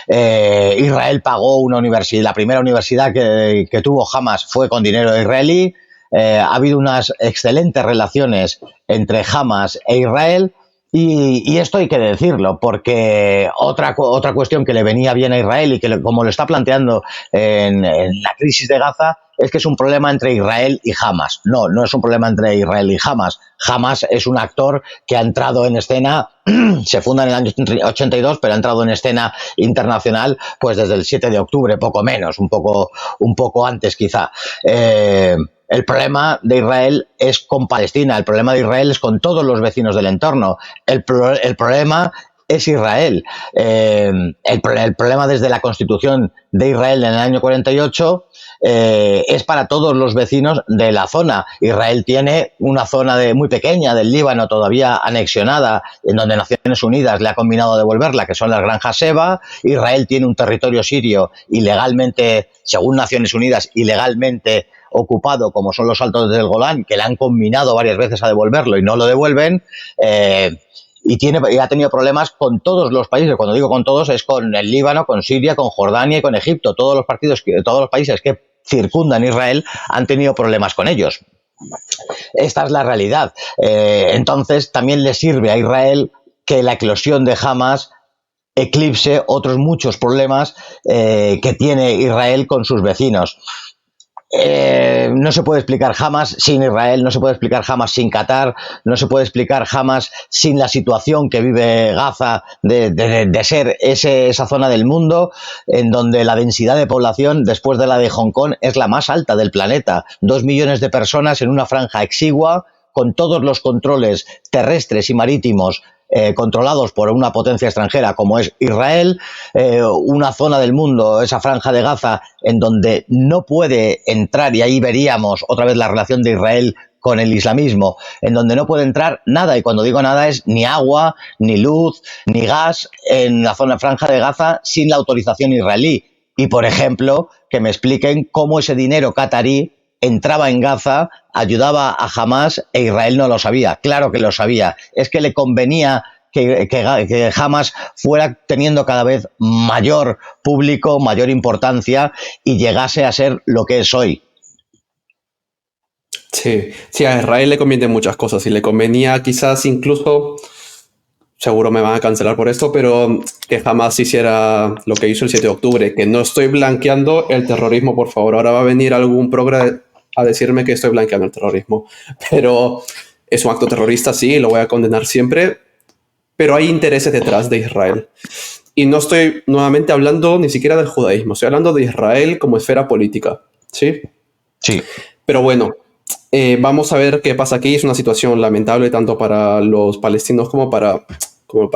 Speaker 2: Israel pagó una universidad, la primera universidad que tuvo Hamas fue con dinero israelí. Ha habido unas excelentes relaciones entre Hamas e Israel y esto hay que decirlo, porque otra cuestión que le venía bien a Israel y que como lo está planteando en la crisis de Gaza es que es un problema entre Israel y Hamas. No es un problema entre Israel y Hamas. Hamas es un actor que ha entrado en escena, se funda en el año 82, pero ha entrado en escena internacional pues desde el 7 de octubre, poco menos, un poco antes quizá. El problema de Israel es con Palestina, el problema de Israel es con todos los vecinos del entorno. El problema es Israel. El problema desde la Constitución de Israel en el año 48 es para todos los vecinos de la zona. Israel tiene una zona muy pequeña del Líbano todavía anexionada, en donde Naciones Unidas le ha combinado a devolverla, que son las granjas Sheba. Israel tiene un territorio sirio ilegalmente, según Naciones Unidas, ilegalmente ocupado, como son los Altos del Golán, que le han combinado varias veces a devolverlo y no lo devuelven. Y ha tenido problemas con todos los países. Cuando digo con todos, es con el Líbano, con Siria, con Jordania y con Egipto. Todos los países que circundan Israel han tenido problemas con ellos. Esta es la realidad. Entonces, también le sirve a Israel que la eclosión de Hamas eclipse otros muchos problemas que tiene Israel con sus vecinos. No se puede explicar Hamas sin Israel, no se puede explicar Hamas sin Qatar, no se puede explicar Hamas sin la situación que vive Gaza de ser esa zona del mundo en donde la densidad de población, después de la de Hong Kong, es la más alta del planeta. 2 millones de personas en una franja exigua, con todos los controles terrestres y marítimos controlados por una potencia extranjera como es Israel, una zona del mundo, esa franja de Gaza, en donde no puede entrar, y ahí veríamos otra vez la relación de Israel con el islamismo, en donde no puede entrar nada, y cuando digo nada es ni agua, ni luz, ni gas en la zona franja de Gaza sin la autorización israelí. Y, por ejemplo, que me expliquen cómo ese dinero catarí entraba en Gaza, ayudaba a Hamas e Israel no lo sabía. Claro que lo sabía. Es que le convenía que Hamas fuera teniendo cada vez mayor público, mayor importancia y llegase a ser lo que es hoy.
Speaker 1: Sí, a Israel le conviene muchas cosas y le convenía quizás incluso, seguro me van a cancelar por esto, pero que jamás hiciera lo que hizo el 7 de octubre, que no estoy blanqueando el terrorismo, por favor. Ahora va a venir algún progre a decirme que estoy blanqueando el terrorismo, pero es un acto terrorista, sí, lo voy a condenar siempre, pero hay intereses detrás de Israel. Y no estoy nuevamente hablando ni siquiera del judaísmo, estoy hablando de Israel como esfera política, ¿sí?
Speaker 2: Sí.
Speaker 1: Pero bueno, vamos a ver qué pasa aquí. Es una situación lamentable tanto para los palestinos como para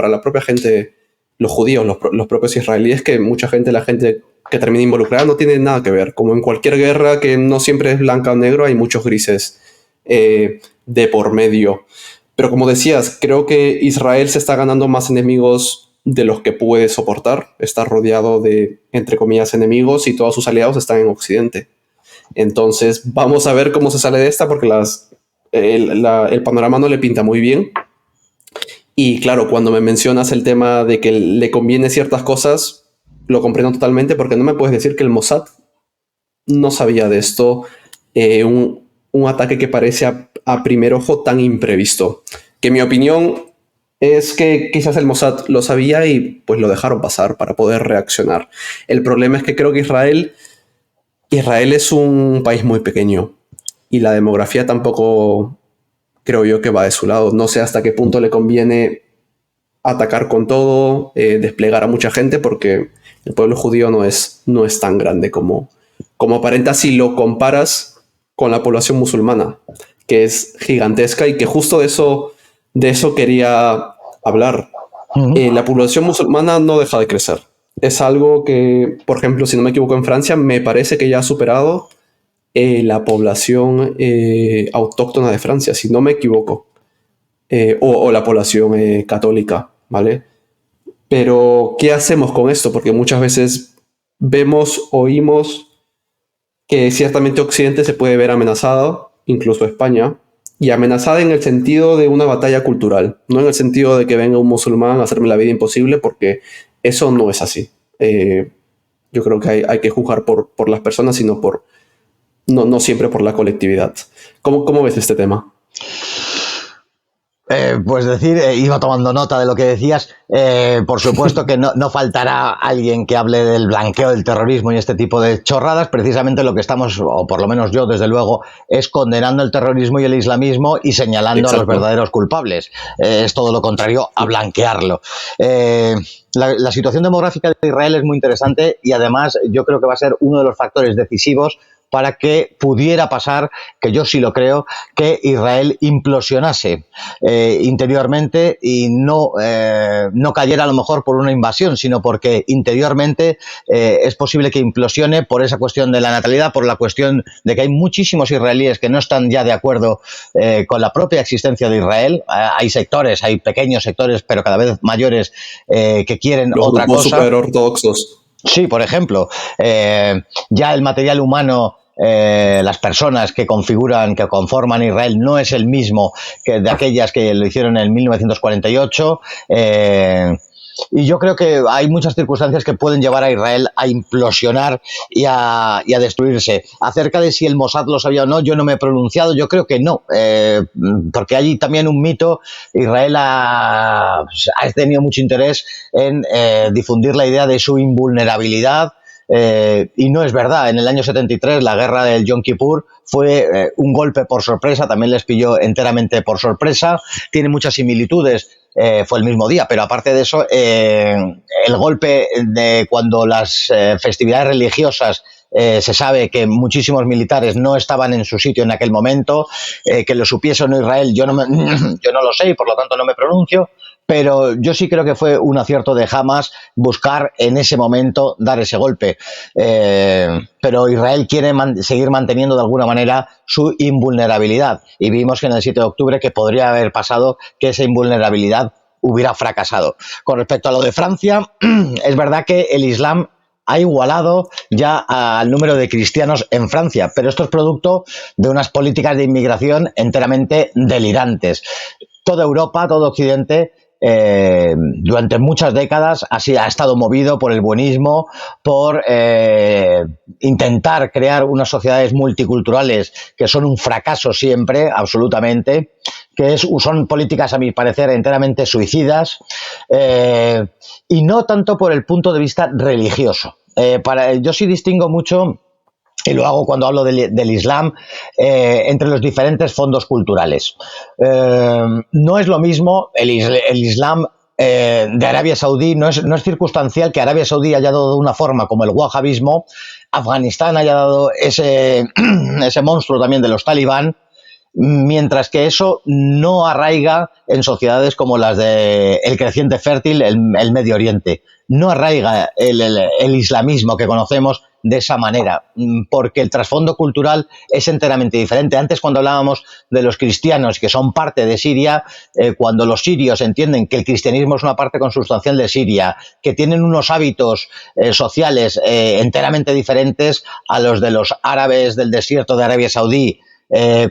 Speaker 1: la propia gente, los judíos, los propios israelíes, que mucha gente, la gente que termina involucrada no tiene nada que ver. Como en cualquier guerra que no siempre es blanca o negro, hay muchos grises de por medio. Pero como decías, creo que Israel se está ganando más enemigos de los que puede soportar. Está rodeado de, entre comillas, enemigos y todos sus aliados están en Occidente. Entonces vamos a ver cómo se sale de esta, porque el panorama no le pinta muy bien. Y claro, cuando me mencionas el tema de que le conviene ciertas cosas, lo comprendo totalmente, porque no me puedes decir que el Mossad no sabía de esto. Un ataque que parece a primer ojo tan imprevisto. Que mi opinión es que quizás el Mossad lo sabía y pues lo dejaron pasar para poder reaccionar. El problema es que creo que Israel es un país muy pequeño y la demografía tampoco creo yo que va de su lado. No sé hasta qué punto le conviene atacar con todo, desplegar a mucha gente, porque el pueblo judío no es tan grande como aparenta si lo comparas con la población musulmana, que es gigantesca y que justo de eso quería hablar. La población musulmana no deja de crecer. Es algo que, por ejemplo, si no me equivoco, en Francia me parece que ya ha superado la población autóctona de Francia, si no me equivoco, o la población católica, ¿vale? Pero, ¿qué hacemos con esto? Porque muchas veces oímos que ciertamente Occidente se puede ver amenazado, incluso España, y amenazada en el sentido de una batalla cultural, no en el sentido de que venga un musulmán a hacerme la vida imposible, porque eso no es así. Yo creo que hay que juzgar por las personas, sino no siempre por la colectividad. ¿Cómo ves este tema?
Speaker 2: Pues decir, iba tomando nota de lo que decías. Por supuesto que no faltará alguien que hable del blanqueo del terrorismo y este tipo de chorradas. Precisamente lo que estamos, o por lo menos yo desde luego, es condenando el terrorismo y el islamismo y señalando Exacto. A los verdaderos culpables. Es todo lo contrario a blanquearlo. La situación demográfica de Israel es muy interesante y además yo creo que va a ser uno de los factores decisivos para que pudiera pasar, que yo sí lo creo, que Israel implosionase interiormente y no cayera a lo mejor por una invasión, sino porque interiormente es posible que implosione por esa cuestión de la natalidad, por la cuestión de que hay muchísimos israelíes que no están ya de acuerdo con la propia existencia de Israel. Hay sectores, hay pequeños sectores, pero cada vez mayores, que quieren
Speaker 1: Los
Speaker 2: otra
Speaker 1: grupos
Speaker 2: cosa.
Speaker 1: super ortodoxos.
Speaker 2: Sí, por ejemplo, ya el material humano, las personas que conforman Israel no es el mismo que de aquellas que lo hicieron en 1948. Y yo creo que hay muchas circunstancias que pueden llevar a Israel a implosionar y a destruirse. Acerca de si el Mossad lo sabía o no, yo no me he pronunciado, yo creo que no, porque hay también un mito. Israel ha tenido mucho interés en difundir la idea de su invulnerabilidad. Y no es verdad. En el año 73, la guerra del Yom Kippur fue un golpe por sorpresa, también les pilló enteramente por sorpresa. Tiene muchas similitudes. Fue el mismo día, pero aparte de eso, el golpe de cuando las festividades religiosas, se sabe que muchísimos militares no estaban en su sitio en aquel momento, que lo supiese o no Israel, yo no lo sé y por lo tanto no me pronuncio, pero yo sí creo que fue un acierto de Hamas buscar en ese momento dar ese golpe. Pero Israel quiere seguir manteniendo de alguna manera su invulnerabilidad y vimos que en el 7 de octubre que podría haber pasado que esa invulnerabilidad hubiera fracasado. Con respecto a lo de Francia, es verdad que el Islam ha igualado ya al número de cristianos en Francia, pero esto es producto de unas políticas de inmigración enteramente delirantes. Toda Europa, todo Occidente, durante muchas décadas ha estado movido por el buenismo, por intentar crear unas sociedades multiculturales que son un fracaso siempre, absolutamente, que son políticas, a mi parecer, enteramente suicidas, y no tanto por el punto de vista religioso. Yo sí distingo mucho, y lo hago cuando hablo del Islam, entre los diferentes fondos culturales. No es lo mismo el Islam de Arabia Saudí, no es circunstancial que Arabia Saudí haya dado de una forma como el wahabismo, Afganistán haya dado ese monstruo también de los talibán, mientras que eso no arraiga en sociedades como las del creciente fértil, el Medio Oriente. No arraiga el islamismo que conocemos de esa manera, porque el trasfondo cultural es enteramente diferente. Antes, cuando hablábamos de los cristianos que son parte de Siria, cuando los sirios entienden que el cristianismo es una parte consustancial de Siria, que tienen unos hábitos sociales enteramente diferentes a los de los árabes del desierto de Arabia Saudí,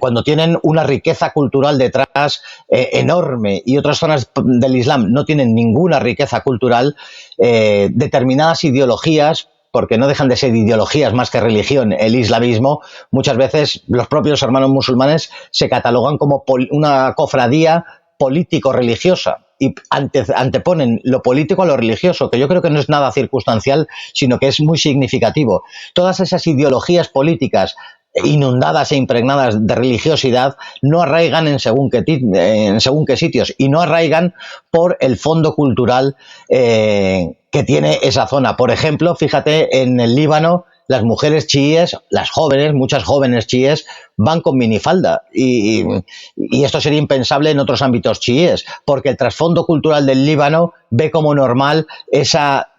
Speaker 2: cuando tienen una riqueza cultural detrás enorme y otras zonas del Islam no tienen ninguna riqueza cultural, determinadas ideologías, porque no dejan de ser ideologías más que religión, el islamismo, muchas veces los propios hermanos musulmanes se catalogan como una cofradía político-religiosa y anteponen lo político a lo religioso, que yo creo que no es nada circunstancial, sino que es muy significativo. Todas esas ideologías políticas inundadas e impregnadas de religiosidad no arraigan en según qué sitios y no arraigan por el fondo cultural que tiene esa zona. Por ejemplo, fíjate, en el Líbano las mujeres chiíes, muchas jóvenes chiíes van con minifalda y esto sería impensable en otros ámbitos chiíes, porque el trasfondo cultural del Líbano ve como normal esa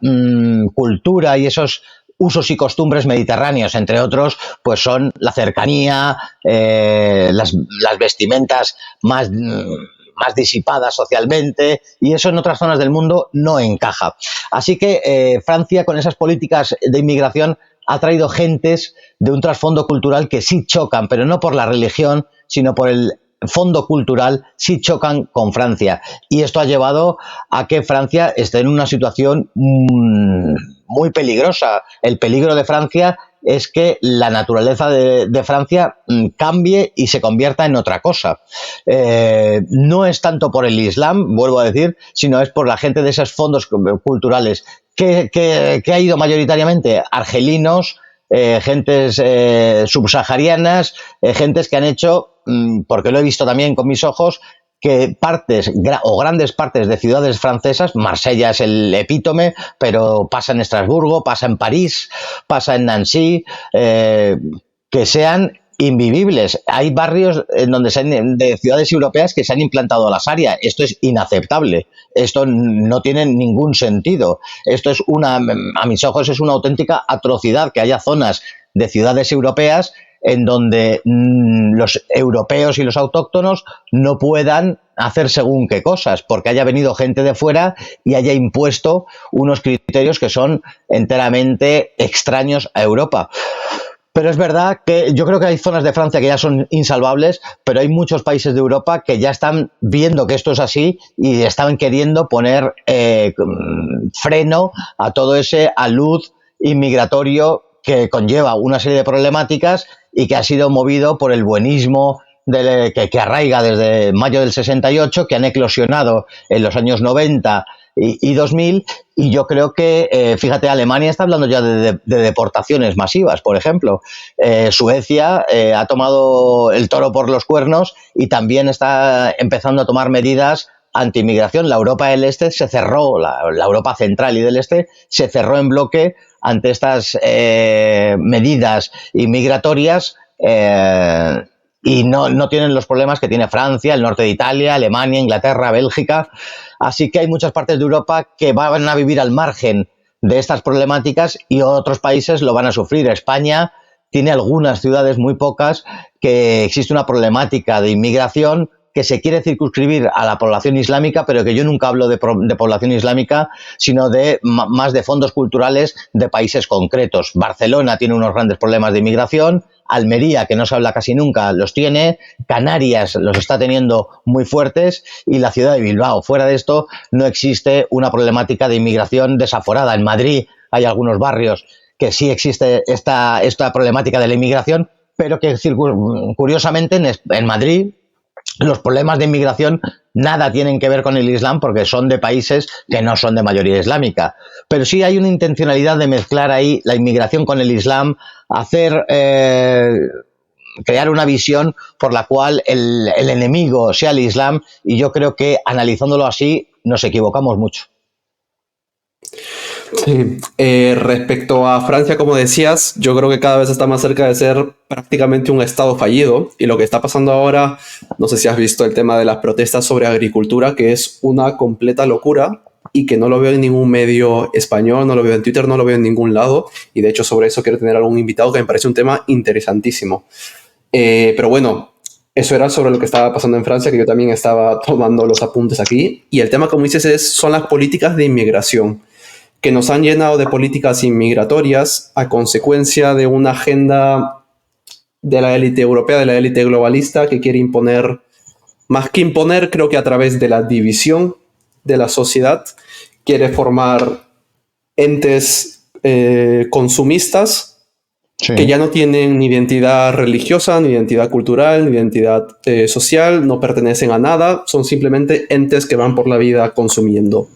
Speaker 2: cultura y esos usos y costumbres mediterráneos, entre otros, pues son la cercanía, las vestimentas más disipadas socialmente, y eso en otras zonas del mundo no encaja. Así que Francia, con esas políticas de inmigración, ha traído gentes de un trasfondo cultural que sí chocan, pero no por la religión, sino por el fondo cultural, sí chocan con Francia. Y esto ha llevado a que Francia esté en una situación muy peligrosa. El peligro de Francia es que la naturaleza de Francia cambie y se convierta en otra cosa. No es tanto por el Islam, vuelvo a decir, sino es por la gente de esos fondos culturales que ha ido mayoritariamente argelinos, gentes subsaharianas, gentes que han hecho, porque lo he visto también con mis ojos, que grandes partes de ciudades francesas, Marsella es el epítome, pero pasa en Estrasburgo, pasa en París, pasa en Nancy, que sean invivibles. Hay barrios en donde de ciudades europeas que se han implantado las áreas. Esto es inaceptable. Esto no tiene ningún sentido. Esto es a mis ojos, es una auténtica atrocidad que haya zonas de ciudades europeas en donde los europeos y los autóctonos no puedan hacer según qué cosas, porque haya venido gente de fuera y haya impuesto unos criterios que son enteramente extraños a Europa. Pero es verdad que yo creo que hay zonas de Francia que ya son insalvables, pero hay muchos países de Europa que ya están viendo que esto es así y están queriendo poner freno a todo ese alud inmigratorio que conlleva una serie de problemáticas y que ha sido movido por el buenismo que arraiga desde mayo del 68, que han eclosionado en los años 90 y 2000, y yo creo que, fíjate, Alemania está hablando ya de deportaciones masivas, por ejemplo. Suecia ha tomado el toro por los cuernos y también está empezando a tomar medidas anti-inmigración. La Europa del Este se cerró, la Europa central y del Este se cerró en bloque ante estas medidas inmigratorias y no tienen los problemas que tiene Francia, el norte de Italia, Alemania, Inglaterra, Bélgica. Así que hay muchas partes de Europa que van a vivir al margen de estas problemáticas y otros países lo van a sufrir. España tiene algunas ciudades, muy pocas, que existe una problemática de inmigración que se quiere circunscribir a la población islámica, pero que yo nunca hablo de población islámica, sino más de fondos culturales de países concretos. Barcelona tiene unos grandes problemas de inmigración, Almería, que no se habla casi nunca, los tiene, Canarias los está teniendo muy fuertes y la ciudad de Bilbao. Fuera de esto no existe una problemática de inmigración desaforada. En Madrid hay algunos barrios que sí existe esta problemática de la inmigración, pero que curiosamente en Madrid los problemas de inmigración nada tienen que ver con el Islam porque son de países que no son de mayoría islámica. Pero sí hay una intencionalidad de mezclar ahí la inmigración con el Islam, crear una visión por la cual el enemigo sea el Islam, y yo creo que analizándolo así nos equivocamos mucho.
Speaker 1: Sí. Respecto a Francia, como decías, yo creo que cada vez está más cerca de ser prácticamente un estado fallido, y lo que está pasando ahora, no sé si has visto el tema de las protestas sobre agricultura, que es una completa locura y que no lo veo en ningún medio español, no lo veo en Twitter, no lo veo en ningún lado, y de hecho sobre eso quiero tener algún invitado que me parece un tema interesantísimo. Pero bueno, eso era sobre lo que estaba pasando en Francia, que yo también estaba tomando los apuntes aquí, y el tema, como dices, son las políticas de inmigración, que nos han llenado de políticas inmigratorias a consecuencia de una agenda de la élite europea, de la élite globalista, que quiere imponer, más que imponer, creo que a través de la división de la sociedad, quiere formar entes consumistas, sí, que ya no tienen ni identidad religiosa, ni identidad cultural, ni identidad social, no pertenecen a nada, son simplemente entes que van por la vida consumiendo.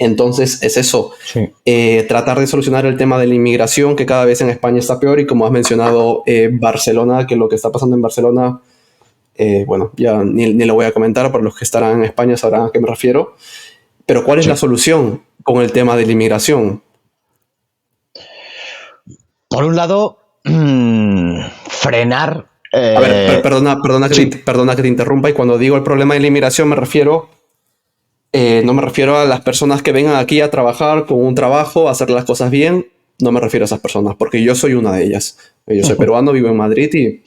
Speaker 1: Entonces es eso, sí, tratar de solucionar el tema de la inmigración, que cada vez en España está peor, y como has mencionado, Barcelona, que lo que está pasando en Barcelona, bueno, ya ni lo voy a comentar, por los que estarán en España sabrán a qué me refiero. Pero ¿cuál es la solución con el tema de la inmigración?
Speaker 2: Por un lado, frenar...
Speaker 1: A ver, perdona que te interrumpa, y cuando digo el problema de la inmigración me refiero... no me refiero a las personas que vengan aquí a trabajar con un trabajo, a hacer las cosas bien. No me refiero a esas personas, porque yo soy una de ellas. Yo soy peruano, vivo en Madrid y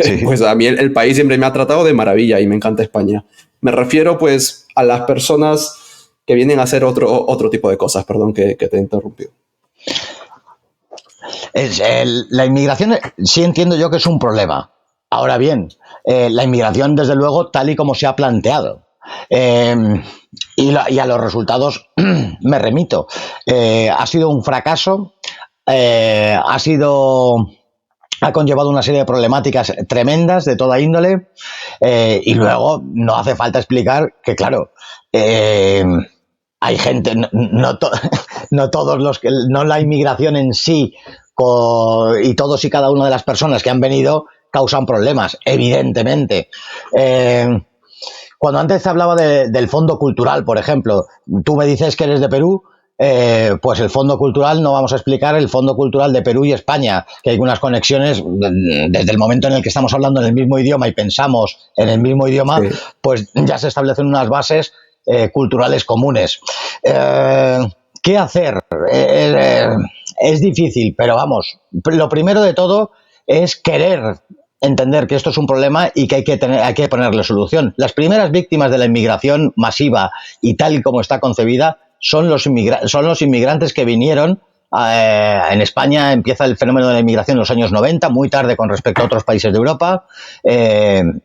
Speaker 1: sí, pues a mí el país siempre me ha tratado de maravilla y me encanta España. Me refiero pues a las personas que vienen a hacer otro tipo de cosas. Perdón que te he interrumpido.
Speaker 2: La inmigración sí entiendo yo que es un problema. Ahora bien, la inmigración desde luego tal y como se ha planteado. Y a los resultados me remito. Ha sido un fracaso, ha conllevado una serie de problemáticas tremendas de toda índole, y luego no hace falta explicar que, claro, hay gente, no todos los que, no la inmigración en sí, y todos y cada una de las personas que han venido causan problemas, evidentemente. Cuando antes hablaba del fondo cultural, por ejemplo, tú me dices que eres de Perú pues el Fondo Cultural, no vamos a explicar el Fondo Cultural de Perú y España, que hay unas conexiones desde el momento en el que estamos hablando en el mismo idioma y pensamos en el mismo idioma,
Speaker 1: Sí.
Speaker 2: pues ya se establecen unas bases culturales comunes. ¿Qué hacer? Es difícil, pero vamos, lo primero de todo es querer entender que esto es un problema y que hay que ponerle solución. Las primeras víctimas de la inmigración masiva y tal y como está concebida son los inmigrantes que vinieron. En España empieza el fenómeno de la inmigración en los años 90, muy tarde con respecto a otros países de Europa,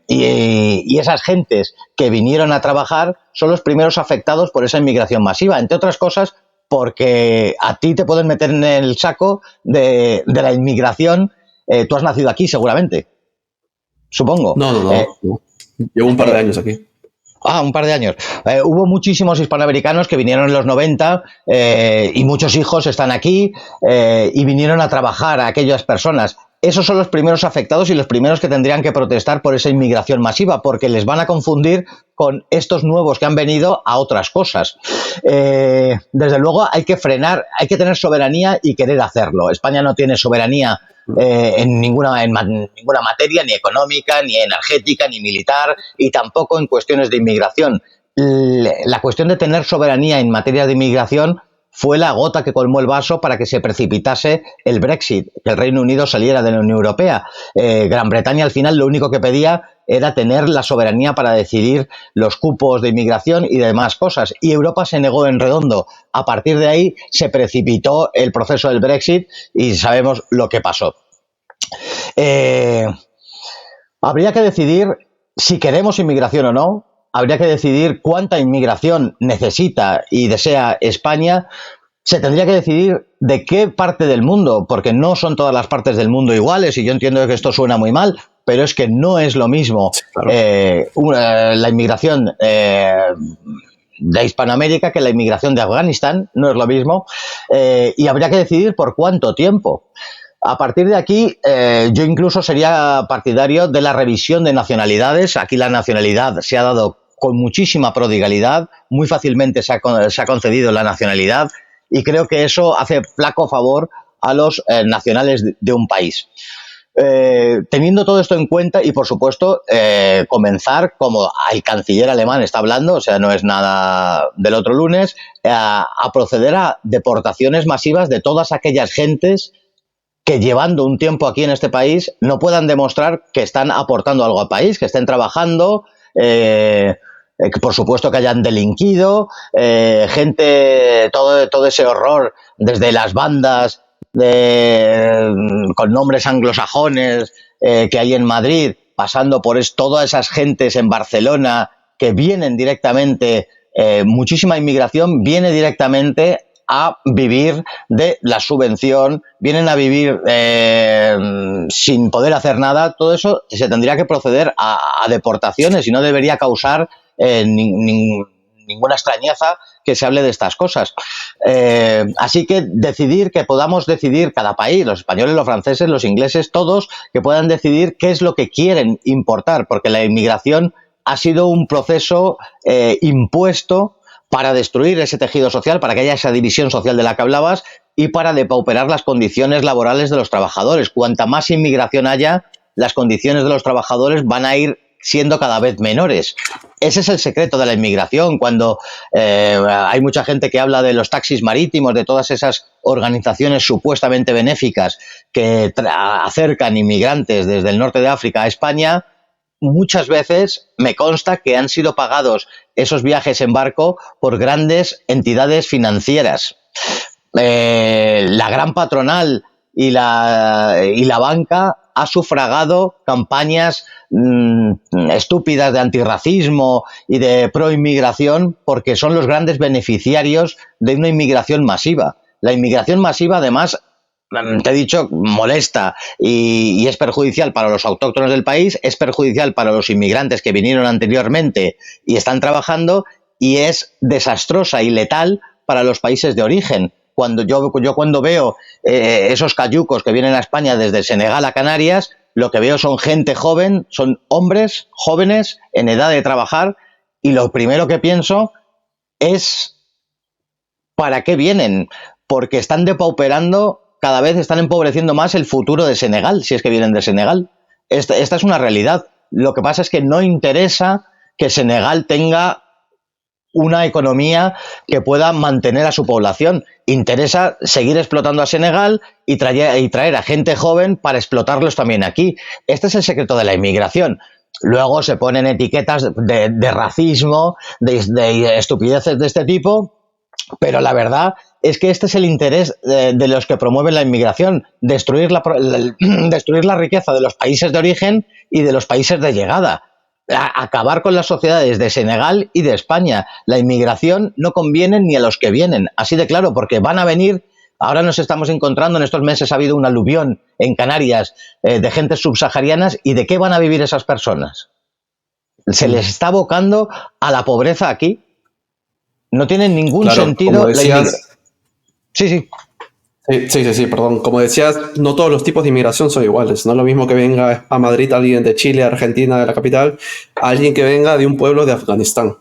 Speaker 2: y esas gentes que vinieron a trabajar son los primeros afectados por esa inmigración masiva, entre otras cosas porque a ti te pueden meter en el saco de la inmigración. Tú has nacido aquí seguramente, supongo.
Speaker 1: No, no, no, no. Llevo un par de años aquí.
Speaker 2: Un par de años. Hubo muchísimos hispanoamericanos que vinieron en los 90 y muchos hijos están aquí y vinieron a trabajar a aquellas personas. Esos son los primeros afectados y los primeros que tendrían que protestar por esa inmigración masiva, porque les van a confundir con estos nuevos que han venido a otras cosas. Desde luego hay que frenar, hay que tener soberanía y querer hacerlo. España no tiene soberanía en ninguna materia, ni económica, ni energética, ni militar, y tampoco en cuestiones de inmigración. La cuestión de tener soberanía en materia de inmigración fue la gota que colmó el vaso para que se precipitase el Brexit, que el Reino Unido saliera de la Unión Europea. Gran Bretaña al final lo único que pedía era tener la soberanía para decidir los cupos de inmigración y demás cosas. Y Europa se negó en redondo. A partir de ahí se precipitó el proceso del Brexit y sabemos lo que pasó. Habría que decidir si queremos inmigración o no. Habría que decidir cuánta inmigración necesita y desea España. Se tendría que decidir de qué parte del mundo, porque no son todas las partes del mundo iguales, y yo entiendo que esto suena muy mal, pero es que no es lo mismo
Speaker 1: Sí, claro.
Speaker 2: la inmigración de Hispanoamérica que la inmigración de Afganistán, no es lo mismo, y habría que decidir por cuánto tiempo. A partir de aquí, yo incluso sería partidario de la revisión de nacionalidades. Aquí la nacionalidad se ha dado con muchísima prodigalidad, muy fácilmente se ha concedido la nacionalidad, y creo que eso hace flaco favor a los nacionales de un país. Teniendo todo esto en cuenta y, por supuesto, comenzar, como el canciller alemán está hablando, o sea, no es nada del otro lunes, a proceder a deportaciones masivas de todas aquellas gentes que llevando un tiempo aquí en este país no puedan demostrar que están aportando algo al país, que estén trabajando, que por supuesto que hayan delinquido, gente, todo ese horror, desde las bandas con nombres anglosajones que hay en Madrid, pasando por todas esas gentes en Barcelona que vienen directamente, muchísima inmigración viene directamente a vivir de la subvención, vienen a vivir sin poder hacer nada. Todo eso se tendría que proceder a deportaciones y no debería causar ninguna extrañeza que se hable de estas cosas. Así que que podamos decidir cada país, los españoles, los franceses, los ingleses, todos, que puedan decidir qué es lo que quieren importar, porque la inmigración ha sido un proceso impuesto para destruir ese tejido social, para que haya esa división social de la que hablabas y para depauperar las condiciones laborales de los trabajadores. Cuanta más inmigración haya, las condiciones de los trabajadores van a ir siendo cada vez menores. Ese es el secreto de la inmigración. Cuando hay mucha gente que habla de los taxis marítimos, de todas esas organizaciones supuestamente benéficas que acercan inmigrantes desde el norte de África a España, muchas veces me consta que han sido pagados esos viajes en barco por grandes entidades financieras. La gran patronal y la banca ha sufragado campañas estúpidas de antirracismo y de proinmigración porque son los grandes beneficiarios de una inmigración masiva. La inmigración masiva, además, te he dicho, molesta y es perjudicial para los autóctonos del país, es perjudicial para los inmigrantes que vinieron anteriormente y están trabajando, y es desastrosa y letal para los países de origen. Cuando veo esos cayucos que vienen a España desde Senegal a Canarias, lo que veo son gente joven, son hombres jóvenes en edad de trabajar, y lo primero que pienso es ¿para qué vienen? Porque están depauperando, cada vez están empobreciendo más el futuro de Senegal, si es que vienen de Senegal. Esta es una realidad. Lo que pasa es que no interesa que Senegal tenga una economía que pueda mantener a su población. Interesa seguir explotando a Senegal y traer a gente joven para explotarlos también aquí. Este es el secreto de la inmigración. Luego se ponen etiquetas de racismo, de estupideces de este tipo, pero la verdad es que este es el interés de los que promueven la inmigración, destruir la riqueza de los países de origen y de los países de llegada. Acabar con las sociedades de Senegal y de España. La inmigración no conviene ni a los que vienen, así de claro, porque van a venir. Ahora nos estamos encontrando, en estos meses ha habido un aluvión en Canarias de gentes subsaharianas, ¿y de qué van a vivir esas personas? Se les está abocando a la pobreza aquí. No tiene ningún sentido la inmigración. Sí.
Speaker 1: Sí, perdón. Como decías, no todos los tipos de inmigración son iguales. No es lo mismo que venga a Madrid alguien de Chile, Argentina, de la capital, a alguien que venga de un pueblo de Afganistán,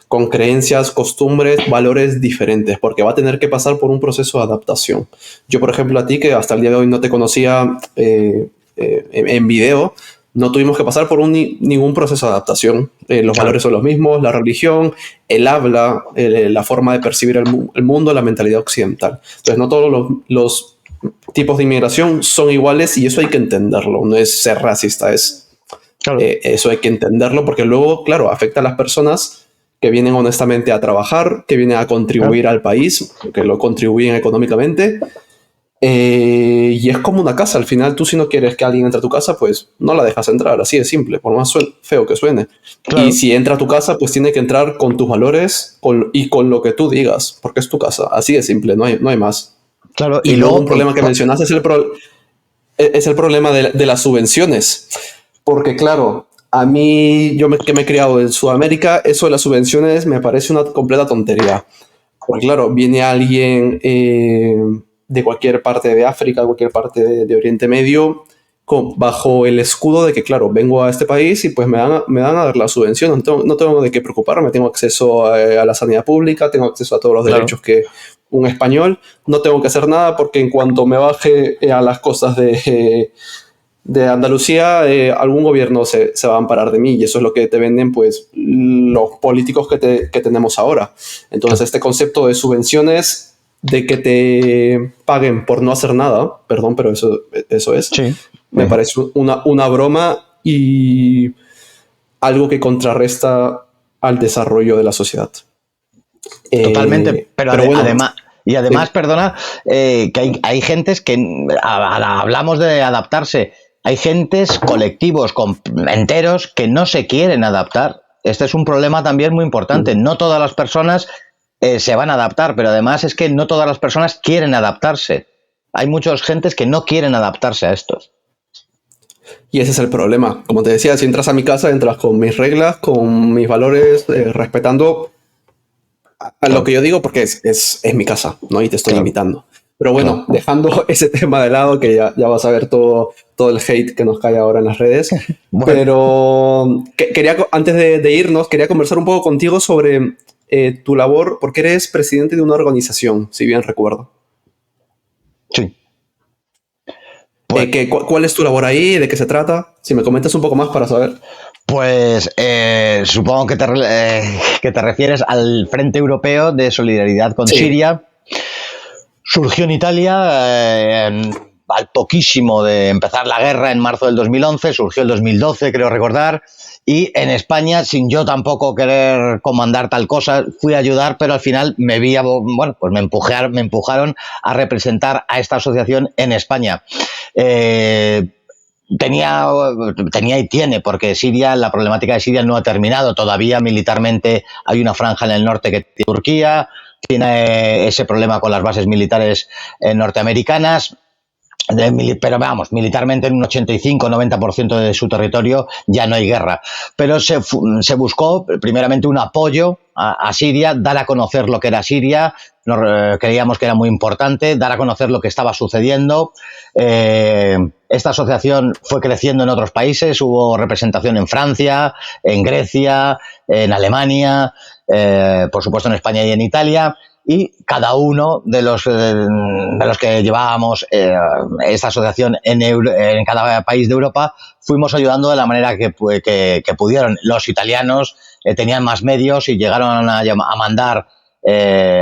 Speaker 1: con creencias, costumbres, valores diferentes, porque va a tener que pasar por un proceso de adaptación. Yo, por ejemplo, a ti, que hasta el día de hoy no te conocía en video, no tuvimos que pasar por ningún proceso de adaptación. Los valores son los mismos, la religión, el habla, la forma de percibir el mundo, la mentalidad occidental. Entonces, no todos los tipos de inmigración son iguales y eso hay que entenderlo. No es ser racista, eso hay que entenderlo porque luego, claro, afecta a las personas que vienen honestamente a trabajar, que vienen a contribuir al país, que lo contribuyen económicamente. Y es como una casa. Al final, tú si no quieres que alguien entre a tu casa, pues no la dejas entrar, así de simple, por más feo que suene. Claro. Y si entra a tu casa, pues tiene que entrar con tus valores y con lo que tú digas, porque es tu casa, así de simple, no hay más.
Speaker 2: Claro.
Speaker 1: Y luego un problema que mencionaste es el problema de las subvenciones, porque claro, a mí, que me he criado en Sudamérica, eso de las subvenciones me parece una completa tontería, porque claro, viene alguien de cualquier parte de África, cualquier parte de Oriente Medio, bajo el escudo de que, claro, vengo a este país y pues me van a dar la subvención, no tengo de qué preocuparme, tengo acceso a la sanidad pública, tengo acceso a todos los derechos que un español, no tengo que hacer nada porque en cuanto me baje a las costas de Andalucía, algún gobierno se va a amparar de mí, y eso es lo que te venden pues los políticos que tenemos ahora. Entonces este concepto de subvenciones, de que te paguen por no hacer nada, perdón, pero eso es, sí. Me parece una broma y algo que contrarresta al desarrollo de la sociedad.
Speaker 2: Totalmente, pero bueno, además, perdona, que hay gentes que, hablamos de adaptarse, hay gentes, colectivos enteros que no se quieren adaptar. Este es un problema también muy importante. No todas las personas se van a adaptar, pero además es que no todas las personas quieren adaptarse. Hay muchas gentes que no quieren adaptarse a estos.
Speaker 1: Y ese es el problema. Como te decía, si entras a mi casa, entras con mis reglas, con mis valores, respetando a lo que yo digo, porque es mi casa, ¿no? Y te estoy invitando. Pero bueno, dejando ese tema de lado, que ya vas a ver todo el hate que nos cae ahora en las redes. Bueno. Pero antes de irnos, quería conversar un poco contigo sobre tu labor, porque eres presidente de una organización, si bien recuerdo.
Speaker 2: Sí.
Speaker 1: ¿Cuál es tu labor ahí? ¿De qué se trata? Si me comentas un poco más para saber.
Speaker 2: Pues supongo que te refieres al Frente Europeo de Solidaridad con Siria. Surgió en Italia al poquísimo de empezar la guerra en marzo del 2011, surgió el 2012, creo recordar, y en España, sin yo tampoco querer comandar tal cosa, fui a ayudar, pero al final me empujaron a representar a esta asociación en España. Tenía y tiene, porque la problemática de Siria no ha terminado todavía. Militarmente hay una franja en el norte que tiene Turquía, tiene ese problema con las bases militares norteamericanas, pero vamos, militarmente en un 85-90% de su territorio ya no hay guerra. Pero se buscó primeramente un apoyo a Siria, dar a conocer lo que era Siria. Creíamos que era muy importante dar a conocer lo que estaba sucediendo. Esta asociación fue creciendo en otros países, hubo representación en Francia, en Grecia, en Alemania, por supuesto en España y en Italia. y cada uno de los que llevábamos esta asociación en cada país de Europa fuimos ayudando de la manera que pudieron. Los italianos tenían más medios y llegaron a mandar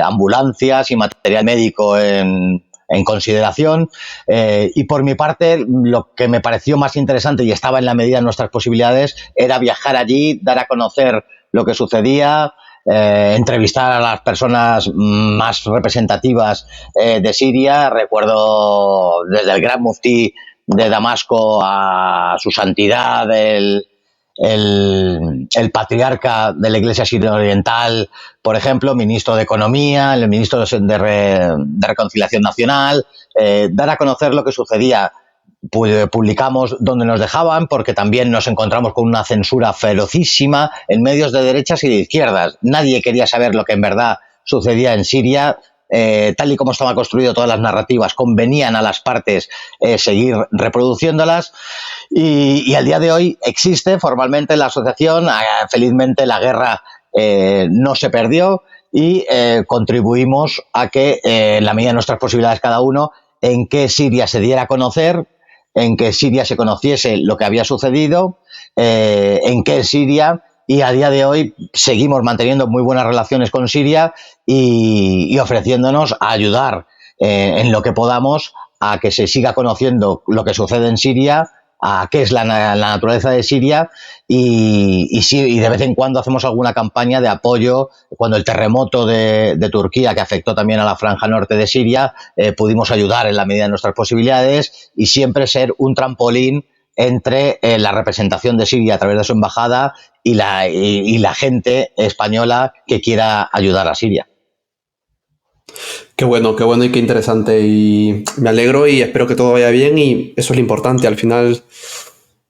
Speaker 2: ambulancias y material médico en consideración, y por mi parte lo que me pareció más interesante y estaba en la medida de nuestras posibilidades era viajar allí, dar a conocer lo que sucedía, entrevistar a las personas más representativas de Siria. Recuerdo desde el Gran Muftí de Damasco a su santidad el patriarca de la Iglesia Siria Oriental, por ejemplo, ministro de Economía, el ministro de Reconciliación Nacional, dar a conocer lo que sucedía. Publicamos donde nos dejaban, porque también nos encontramos con una censura ferocísima en medios de derechas y de izquierdas. Nadie quería saber lo que en verdad sucedía en Siria. Tal y como estaba construido, todas las narrativas convenían a las partes seguir reproduciéndolas, y al día de hoy existe formalmente la asociación. Felizmente la guerra no se perdió y contribuimos a que en la medida de nuestras posibilidades cada uno, en que Siria se diera a conocer, en que Siria se conociese lo que había sucedido, en que Siria, y a día de hoy seguimos manteniendo muy buenas relaciones con Siria y ofreciéndonos a ayudar en lo que podamos a que se siga conociendo lo que sucede en Siria, a qué es la naturaleza de Siria, y de vez en cuando hacemos alguna campaña de apoyo. Cuando el terremoto de Turquía, que afectó también a la franja norte de Siria, pudimos ayudar en la medida de nuestras posibilidades, y siempre ser un trampolín entre la representación de Siria a través de su embajada y la gente española que quiera ayudar a Siria.
Speaker 1: Qué bueno y qué interesante, y me alegro y espero que todo vaya bien, y eso es lo importante, al final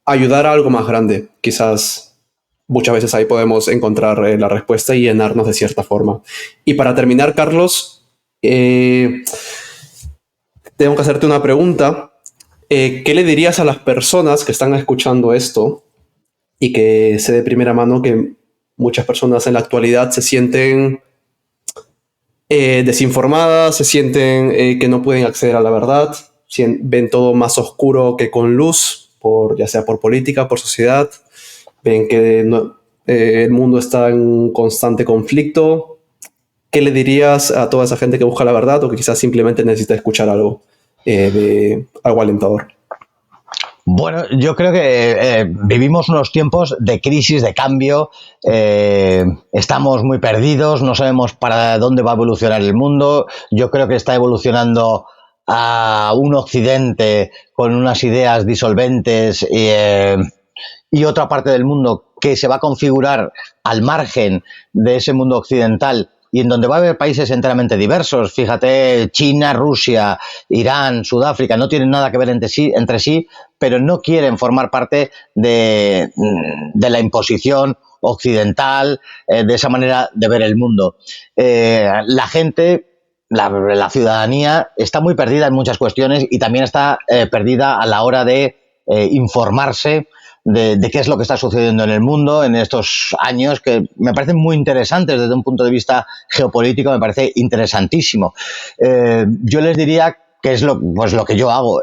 Speaker 1: ayudar a algo más grande. Quizás muchas veces ahí podemos encontrar la respuesta y llenarnos de cierta forma. Y para terminar, Carlos, tengo que hacerte una pregunta. ¿Qué le dirías a las personas que están escuchando esto y que sé de primera mano que muchas personas en la actualidad se sienten desinformadas, se sienten que no pueden acceder a la verdad, ven todo más oscuro que con luz, ya sea por política, por sociedad, ven que el mundo está en un constante conflicto? ¿Qué le dirías a toda esa gente que busca la verdad o que quizás simplemente necesita escuchar algo alentador?
Speaker 2: Bueno, yo creo que vivimos unos tiempos de crisis, de cambio, estamos muy perdidos, no sabemos para dónde va a evolucionar el mundo. Yo creo que está evolucionando a un occidente con unas ideas disolventes y otra parte del mundo que se va a configurar al margen de ese mundo occidental, y en donde va a haber países enteramente diversos. Fíjate, China, Rusia, Irán, Sudáfrica, no tienen nada que ver entre sí, pero no quieren formar parte de la imposición occidental, de esa manera de ver el mundo. La gente, la ciudadanía, está muy perdida en muchas cuestiones, y también está perdida a la hora de informarse de qué es lo que está sucediendo en el mundo en estos años, que me parecen muy interesantes desde un punto de vista geopolítico. Me parece interesantísimo. Yo les diría que es lo que yo hago,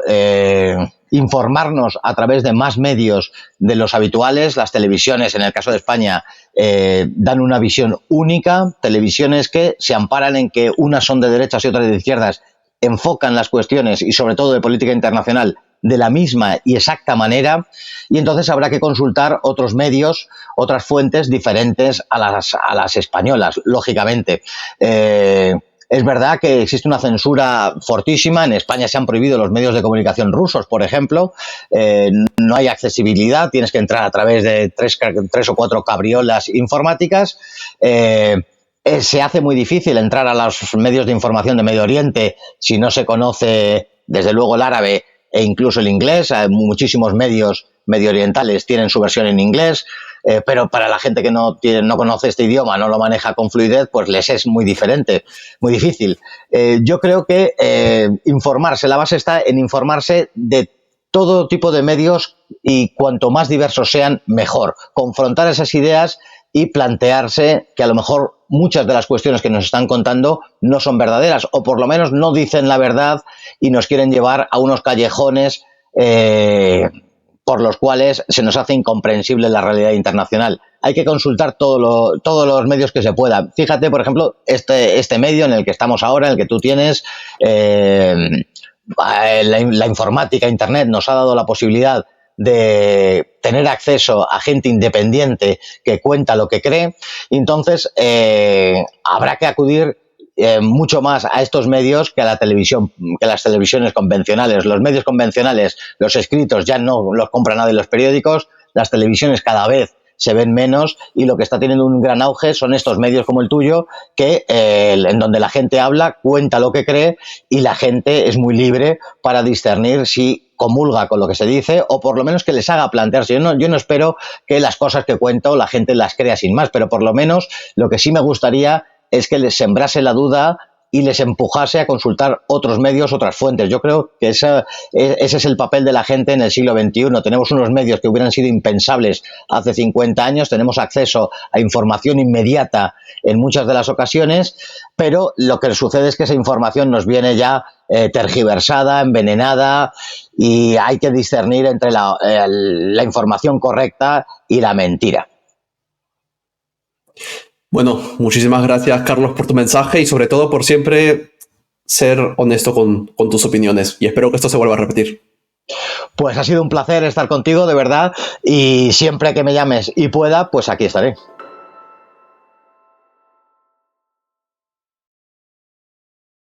Speaker 2: informarnos a través de más medios de los habituales. Las televisiones, en el caso de España, dan una visión única, televisiones que se amparan en que unas son de derechas y otras de izquierdas, enfocan las cuestiones, y sobre todo de política internacional, de la misma y exacta manera, y entonces habrá que consultar otros medios, otras fuentes diferentes a las españolas, lógicamente. Es verdad que existe una censura fortísima. En España se han prohibido los medios de comunicación rusos, por ejemplo. No hay accesibilidad, tienes que entrar a través de tres o cuatro cabriolas informáticas. Se hace muy difícil entrar a los medios de información de Medio Oriente si no se conoce, desde luego, el árabe e incluso el inglés. Muchísimos medios medioorientales tienen su versión en inglés, pero para la gente que no conoce este idioma, no lo maneja con fluidez, pues les es muy diferente, muy difícil. Yo creo que informarse, la base está en informarse de todo tipo de medios, y cuanto más diversos sean, mejor. Confrontar esas ideas y plantearse que a lo mejor muchas de las cuestiones que nos están contando no son verdaderas, o por lo menos no dicen la verdad y nos quieren llevar a unos callejones por los cuales se nos hace incomprensible la realidad internacional. Hay que consultar todos los medios que se puedan. Fíjate, por ejemplo, este medio en el que estamos ahora, en el que tú tienes, la informática, Internet, nos ha dado la posibilidad de tener acceso a gente independiente que cuenta lo que cree. Entonces, habrá que acudir mucho más a estos medios que a la televisión, que a las televisiones convencionales. Los medios convencionales, los escritos, ya no los compra nadie en los periódicos, las televisiones cada vez se ven menos, y lo que está teniendo un gran auge son estos medios como el tuyo, que en donde la gente habla, cuenta lo que cree, y la gente es muy libre para discernir si comulga con lo que se dice, o por lo menos que les haga plantearse. Yo no espero que las cosas que cuento la gente las crea sin más, pero por lo menos lo que sí me gustaría es que les sembrase la duda y les empujase a consultar otros medios, otras fuentes. Yo creo que ese es el papel de la gente en el siglo XXI. Tenemos unos medios que hubieran sido impensables hace 50 años, tenemos acceso a información inmediata en muchas de las ocasiones, pero lo que sucede es que esa información nos viene ya tergiversada, envenenada, y hay que discernir entre la información correcta y la mentira.
Speaker 1: Bueno, muchísimas gracias, Carlos, por tu mensaje y sobre todo por siempre ser honesto con tus opiniones. Y espero que esto se vuelva a repetir.
Speaker 2: Pues ha sido un placer estar contigo, de verdad, y siempre que me llames y pueda, pues aquí estaré.